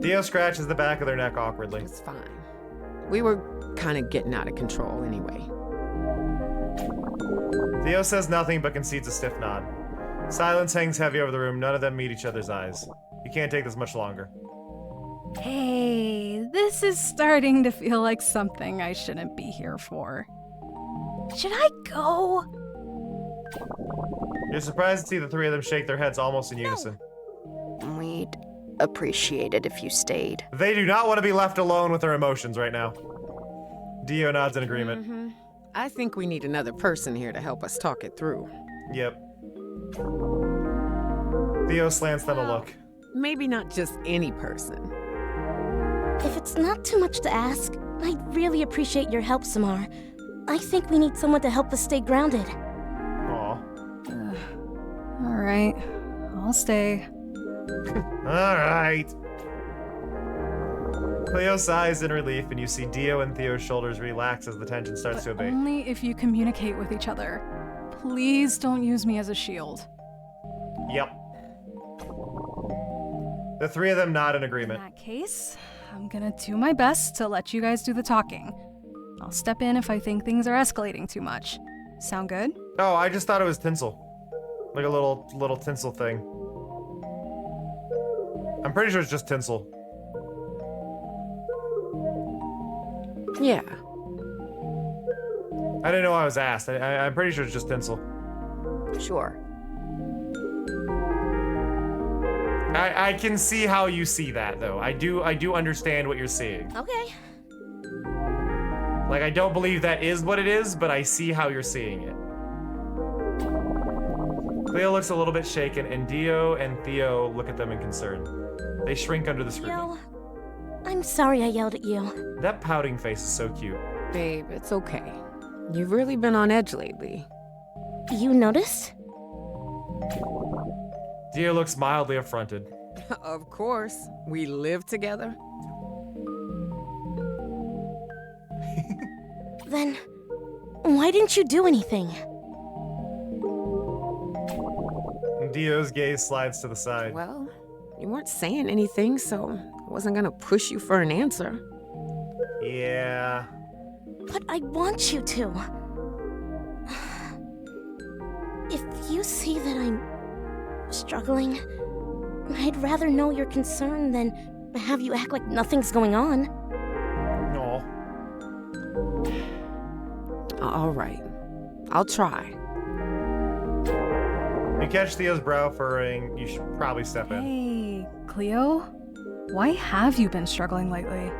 Dio scratches the back of their neck awkwardly. It's fine. We were kind of getting out of control anyway. Theo says nothing but concedes a stiff nod. Silence hangs heavy over the room. None of them meet each other's eyes. You can't take this much longer. Hey, this is starting to feel like something I shouldn't be here for. Should I go? You're surprised to see the three of them shake their heads almost in unison. We'd appreciate it if you stayed. They do not want to be left alone with their emotions right now. Dio nods in agreement. I think we need another person here to help us talk it through. Yep. Theo slants them a look. Maybe not just any person. If it's not too much to ask, I'd really appreciate your help, Samar. I think we need someone to help us stay grounded. Aw. All right, I'll stay. Alright. Cleo sighs in relief, and you see Dio and Theo's shoulders relax as the tension starts to abate. Only if you communicate with each other. Please don't use me as a shield. Yep. The three of them nod in agreement. In that case, I'm gonna do my best to let you guys do the talking. I'll step in if I think things are escalating too much. Sound good? Oh, I just thought it was tinsel. Like a little tinsel thing. I'm pretty sure it's just tinsel. Yeah. I didn't know I was asked. I'm pretty sure it's just tinsel. Sure. I can see how you see that though. I do understand what you're seeing. Okay. Like I don't believe that is what it is, but I see how you're seeing it. Cleo looks a little bit shaken, and Dio and Theo look at them in concern. They shrink under the scrutiny. Yo, I'm sorry I yelled at you. That pouting face is so cute. Babe, it's okay. You've really been on edge lately. You noticed? Dio looks mildly affronted. Of course. We live together. Then, why didn't you do anything? Dio's gaze slides to the side. Well, you weren't saying anything, so I wasn't gonna push you for an answer. Yeah. But I want you to. If you see that I'm struggling, I'd rather know you're concerned than have you act like nothing's going on. No. All right. I'll try. You catch Theo's brow furrowing. You should probably step in. Hey, Cleo? Why have you been struggling lately?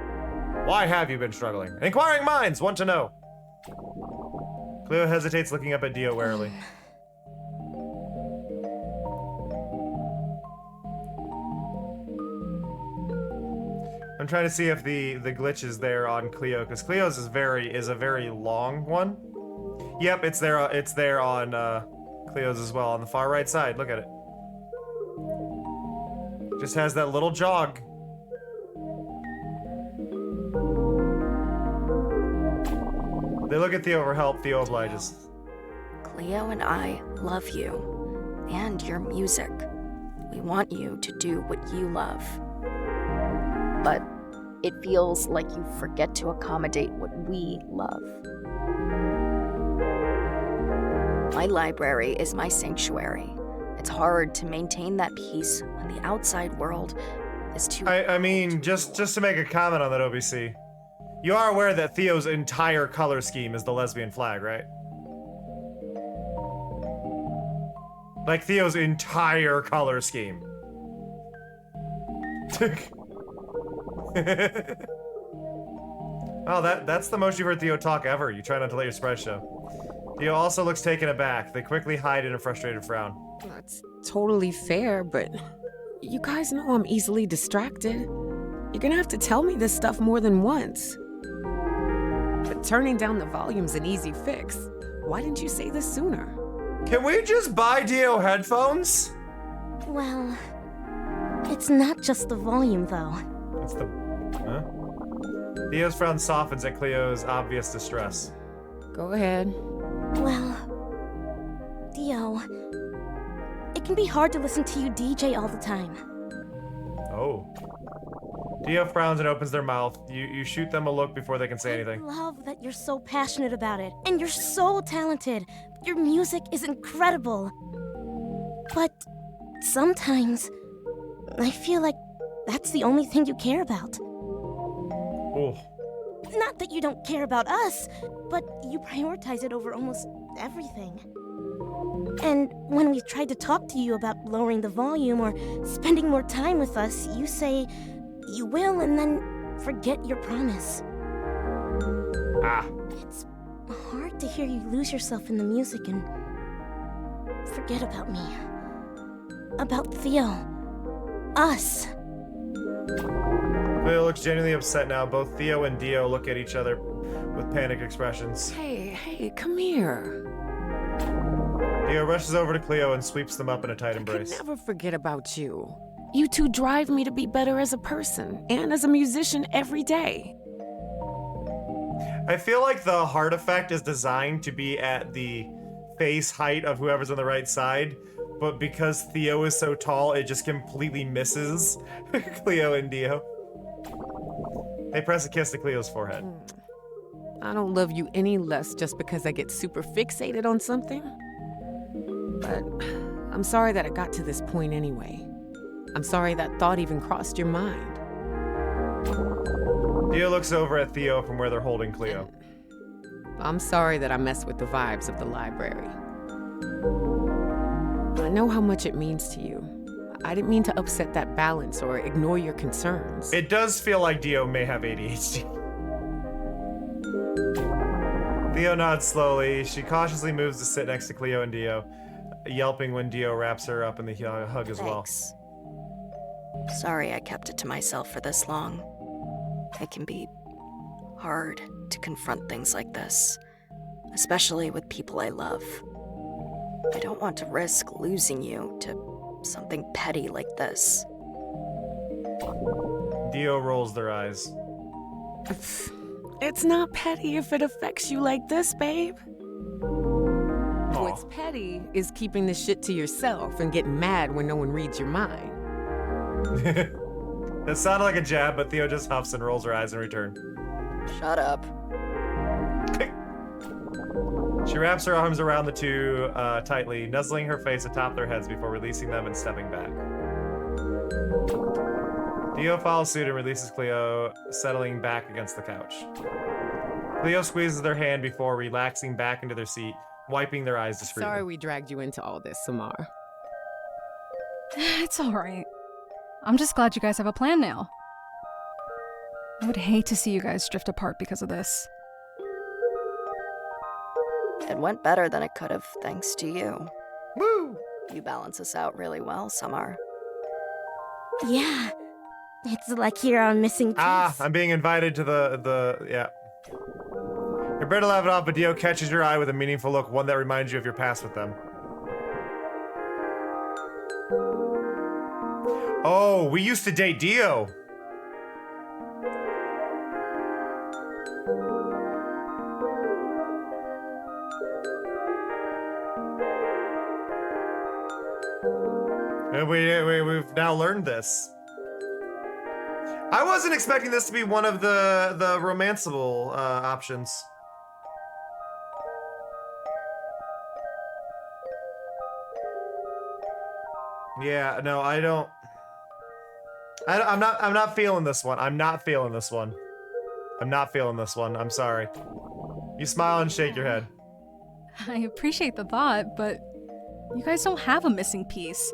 Why have you been struggling? Inquiring minds want to know. Cleo hesitates, looking up at Dio warily. I'm trying to see if the glitch is there on Cleo, because Cleo's is a very long one. Yep, it's there on Cleo's as well on the far right side. Look at it. Just has that little jog. They look at Theo for help. Theo obliges. Cleo and I love you and your music. We want you to do what you love. But it feels like you forget to accommodate what we love. My library is my sanctuary. It's hard to maintain that peace when the outside world is too... I mean, just to make a comment on that, OBC. You are aware that Theo's entire color scheme is the lesbian flag, right? Like Theo's entire color scheme. Oh, that's the most you've heard Theo talk ever. You try not to let your sprite show. Theo also looks taken aback. They quickly hide in a frustrated frown. That's totally fair, but you guys know I'm easily distracted. You're gonna have to tell me this stuff more than once. But turning down the volume's an easy fix. Why didn't you say this sooner? Can we just buy Dio headphones? Well, it's not just the volume, though. It's the... Huh? Theo's frown softens at Cleo's obvious distress. Go ahead. Well, Dio, it can be hard to listen to you DJ all the time. Oh. Dio frowns and opens their mouth. You shoot them a look before they can say anything. I love that you're so passionate about it, and you're so talented. Your music is incredible. But sometimes, I feel like that's the only thing you care about. Oh. Not that you don't care about us, but you prioritize it over almost everything. And when we've tried to talk to you about lowering the volume or spending more time with us, you say you will and then forget your promise. It's hard to hear you lose yourself in the music and forget about me. About Theo. Us. Cleo looks genuinely upset now. Both Theo and Dio look at each other with panicked expressions. Hey, come here. Dio rushes over to Cleo and sweeps them up in a tight I embrace. can never forget about you. You two drive me to be better as a person and as a musician every day. I feel like the heart effect is designed to be at the face height of whoever's on the right side, but because Theo is so tall, it just completely misses Cleo and Dio. They press a kiss to Cleo's forehead. I don't love you any less just because I get super fixated on something. But I'm sorry that it got to this point anyway. I'm sorry that thought even crossed your mind. Dio looks over at Theo from where they're holding Cleo. I'm sorry that I messed with the vibes of the library. I know how much it means to you. I didn't mean to upset that balance or ignore your concerns. It does feel like Dio may have ADHD. Theo nods slowly. She cautiously moves to sit next to Cleo and Dio, yelping when Dio wraps her up in the hug as well. Thanks. Sorry I kept it to myself for this long. It can be hard to confront things like this, especially with people I love. I don't want to risk losing you to something petty like this. Dio rolls their eyes. It's not petty if it affects you like this, babe. What's petty is keeping the shit to yourself and getting mad when no one reads your mind. That sounded like a jab, but Theo just huffs and rolls her eyes in return. Shut up. She wraps her arms around the two tightly, nuzzling her face atop their heads before releasing them and stepping back. Dio follows suit and releases Cleo, settling back against the couch. Cleo squeezes their hand before relaxing back into their seat, wiping their eyes discreetly. Sorry we dragged you into all this, Samar. It's alright. I'm just glad you guys have a plan now. I would hate to see you guys drift apart because of this. It went better than it could have, thanks to you. Woo! You balance us out really well, Samar. Yeah. It's like you're on missing piece. I'm being invited to yeah. You're better to laugh it off, but Dio catches your eye with a meaningful look, one that reminds you of your past with them. Oh, we used to date Dio. And we've now learned this. I wasn't expecting this to be one of the romanceable options. Yeah, no, I don't. I'm not feeling this one. I'm not feeling this one. I'm not feeling this one. I'm sorry. You smile and shake your head. I appreciate the thought, but you guys don't have a missing piece.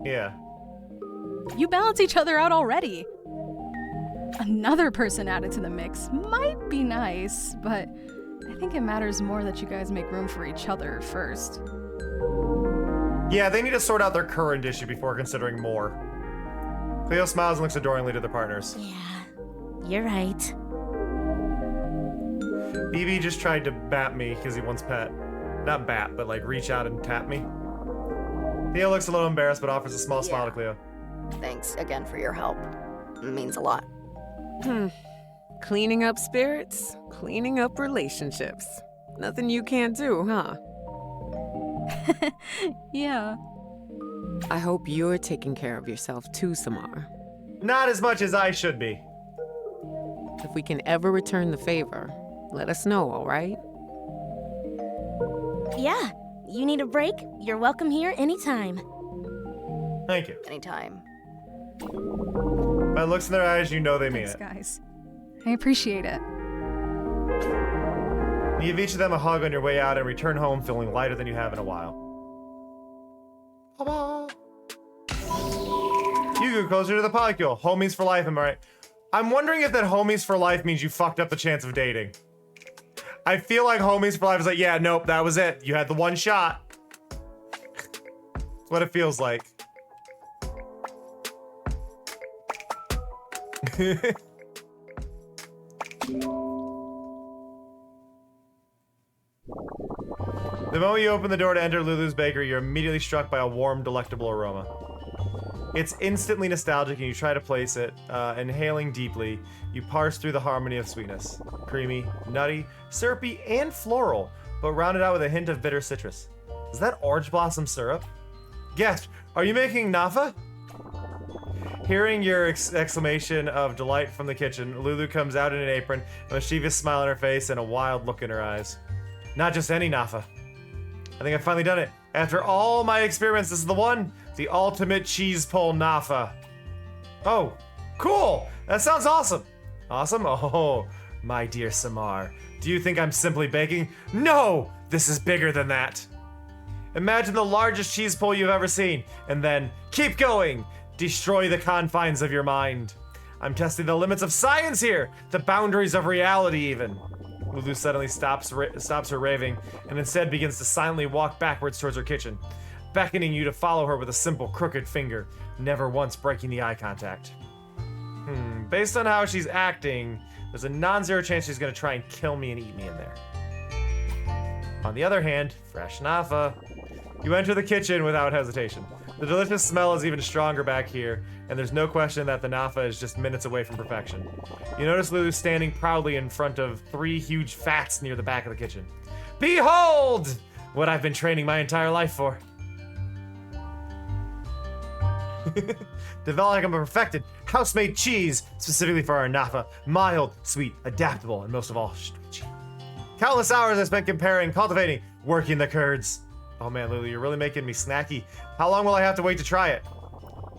Yeah. You balance each other out already. Another person added to the mix might be nice, but I think it matters more that you guys make room for each other first. Yeah, they need to sort out their current issue before considering more. Cleo smiles and looks adoringly to their partners. Yeah, you're right. BB just tried to bat me because he wants pet. Not bat, but like reach out and tap me. Theo looks a little embarrassed but offers a small smile to Cleo. Thanks again for your help. It means a lot. Cleaning up spirits, cleaning up relationships. Nothing you can't do, huh? Yeah. I hope you're taking care of yourself too, Samar. Not as much as I should be. If we can ever return the favor, let us know, all right? Yeah, you need a break? You're welcome here anytime. Thank you. Anytime. By the looks in their eyes, you know they mean Thanks, it. guys. I appreciate it. You give each of them a hug on your way out and return home feeling lighter than you have in a while. Ta-da! You go closer to the polycule. Homies for life, am I right? I'm wondering if that homies for life means you fucked up the chance of dating. I feel like homies for life is like, yeah, nope, that was it. You had the one shot. What it feels like. The moment you open the door to enter Lulu's bakery, you're immediately struck by a warm, delectable aroma. It's instantly nostalgic and you try to place it. Inhaling deeply, you parse through the harmony of sweetness. Creamy, nutty, syrupy, and floral, but rounded out with a hint of bitter citrus. Is that orange blossom syrup? Guess, are you making nafa? Hearing your exclamation of delight from the kitchen, Lulu comes out in an apron, a mischievous smile on her face and a wild look in her eyes. Not just any nafa. I think I've finally done it. After all my experiments, this is the one. The ultimate cheese pull nafa. Oh, cool. That sounds awesome. Awesome? Oh, my dear Samar. Do you think I'm simply baking? No! This is bigger than that. Imagine the largest cheese pull you've ever seen, and then keep going. Destroy the confines of your mind. I'm testing the limits of science here, the boundaries of reality even. Lulu suddenly stops her raving, and instead begins to silently walk backwards towards her kitchen, beckoning you to follow her with a simple crooked finger, never once breaking the eye contact. Based on how she's acting, there's a non-zero chance she's gonna try and kill me and eat me in there. On the other hand, fresh nafa. You enter the kitchen without hesitation. The delicious smell is even stronger back here, and there's no question that the nafa is just minutes away from perfection. You notice Lulu standing proudly in front of 3 huge fats near the back of the kitchen. Behold! What I've been training my entire life for. Developing a perfected, house-made cheese, specifically for our nafa. Mild, sweet, adaptable, and most of all, stretchy. Countless hours I spent comparing, cultivating, working the curds. Oh man, Lulu, you're really making me snacky. How long will I have to wait to try it?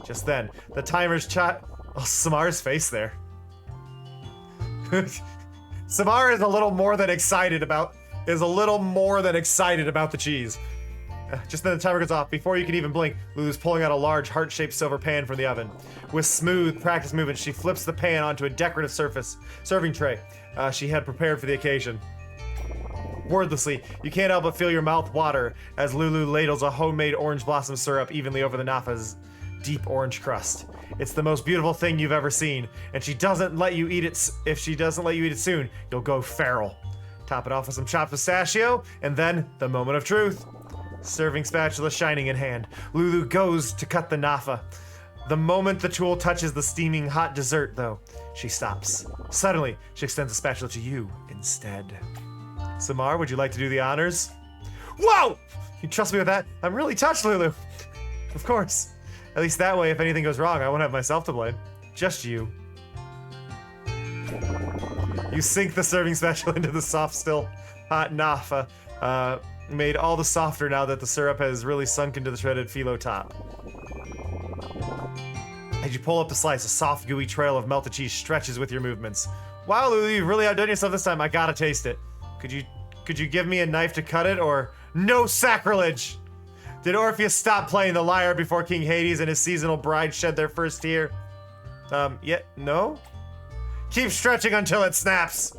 Just then, the timer's Oh, Samar's face there. Samar is a little more than excited about the cheese. Just then the timer goes off. Before you can even blink, Lulu's pulling out a large heart-shaped silver pan from the oven. With smooth, practiced movements, she flips the pan onto a decorative serving tray she had prepared for the occasion. Wordlessly, you can't help but feel your mouth water as Lulu ladles a homemade orange blossom syrup evenly over the nafa's deep orange crust. It's the most beautiful thing you've ever seen, and she doesn't let you eat it. If she doesn't let you eat it soon, you'll go feral. Top it off with some chopped pistachio, and then the moment of truth. Serving spatula shining in hand, Lulu goes to cut the nafa. The moment the tool touches the steaming hot dessert, though, she stops. Suddenly, she extends the spatula to you instead. Samar, would you like to do the honors? Whoa! You trust me with that? I'm really touched, Lulu. Of course. At least that way, if anything goes wrong, I won't have myself to blame. Just you. You sink the serving spatula into the soft, still hot nafa, made all the softer now that the syrup has really sunk into the shredded phyllo top. As you pull up the slice, a soft, gooey trail of melted cheese stretches with your movements. Wow, Lulu, you've really outdone yourself this time. I gotta taste it. Could you give me a knife to cut it, or no sacrilege? Did Orpheus stop playing the lyre before King Hades and his seasonal bride shed their first tear? No? Keep stretching until it snaps.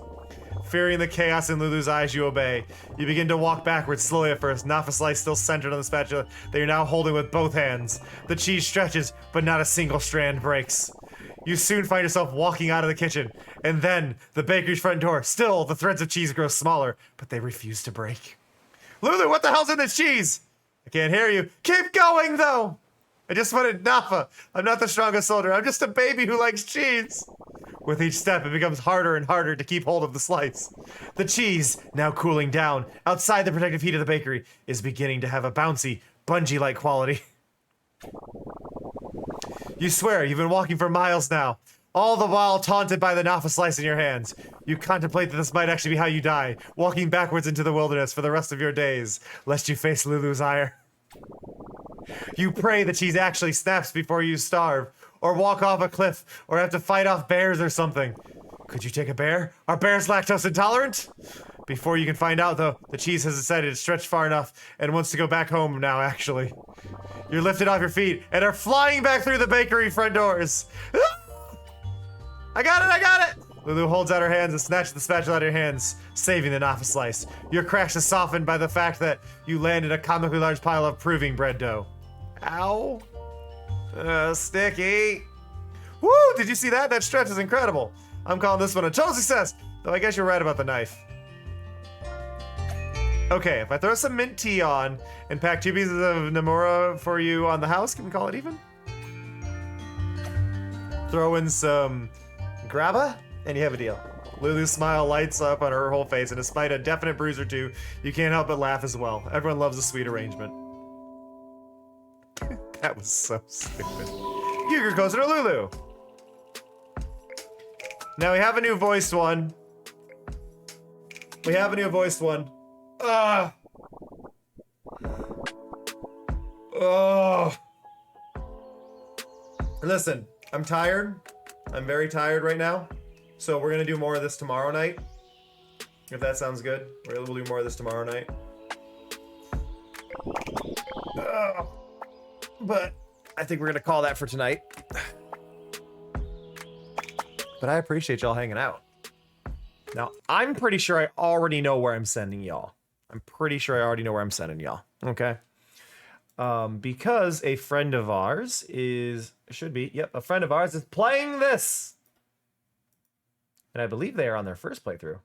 Fearing the chaos in Lulu's eyes, you obey. You begin to walk backwards slowly at first, nafa slice still centered on the spatula that you're now holding with both hands. The cheese stretches, but not a single strand breaks. You soon find yourself walking out of the kitchen, and then the bakery's front door. Still, the threads of cheese grow smaller, but they refuse to break. Lulu, what the hell's in this cheese? I can't hear you. Keep going, though! I just wanted nafa. I'm not the strongest soldier. I'm just a baby who likes cheese. With each step, it becomes harder and harder to keep hold of the slice. The cheese, now cooling down, outside the protective heat of the bakery, is beginning to have a bouncy, bungee-like quality. You swear you've been walking for miles now, all the while taunted by the nafa slice in your hands. You contemplate that this might actually be how you die, walking backwards into the wilderness for the rest of your days, lest you face Lulu's ire. You pray the cheese actually snaps before you starve, or walk off a cliff, or have to fight off bears or something. Could you take a bear? Are bears lactose intolerant? Before you can find out, though, the cheese has decided it's stretched far enough and wants to go back home now, actually. You're lifted off your feet and are flying back through the bakery front doors. I got it, I got it! Lulu holds out her hands and snatches the spatula out of your hands, saving the Nafa slice. Your cracks are softened by the fact that you land in a comically large pile of proving bread dough. Ow. Sticky. Woo, did you see that? That stretch is incredible. I'm calling this one a total success, though I guess you're right about the knife. Okay, if I throw some mint tea on and pack 2 pieces of Nomura for you on the house, can we call it even? Throw in some grabba, and you have a deal. Lulu's smile lights up on her whole face, and despite a definite bruise or two, you can't help but laugh as well. Everyone loves a sweet arrangement. That was so stupid. You grew closer to Lulu. Now we have a new voiced one. We have a new voiced one. Oh. Listen, I'm tired. I'm very tired right now. So we're gonna do more of this tomorrow night. If that sounds good. We'll do more of this tomorrow night. But I think we're gonna call that for tonight. But I appreciate y'all hanging out. Now, I'm pretty sure I already know where I'm sending y'all. I'm pretty sure I already know where I'm sending y'all. Okay? Because a friend of ours is... a friend of ours is playing this! And I believe they are on their first playthrough.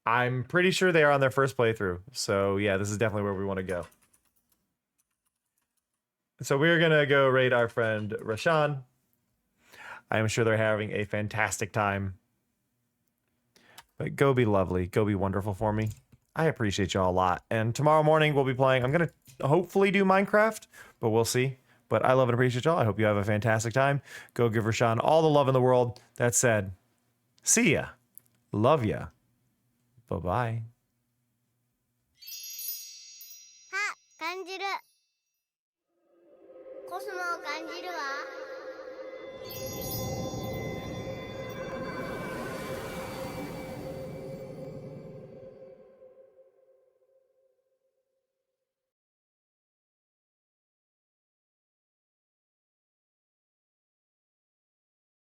I'm pretty sure they are on their first playthrough. So, yeah, this is definitely where we want to go. So we're going to go raid our friend Rashan. I'm sure they're having a fantastic time. But go be lovely. Go be wonderful for me. I appreciate y'all a lot. And tomorrow morning we'll be playing. I'm going to hopefully do Minecraft, but we'll see. But I love and appreciate y'all. I hope you have a fantastic time. Go give Rashan all the love in the world. That said, see ya. Love ya. Bye-bye. 感じる。コスモを感じるわ。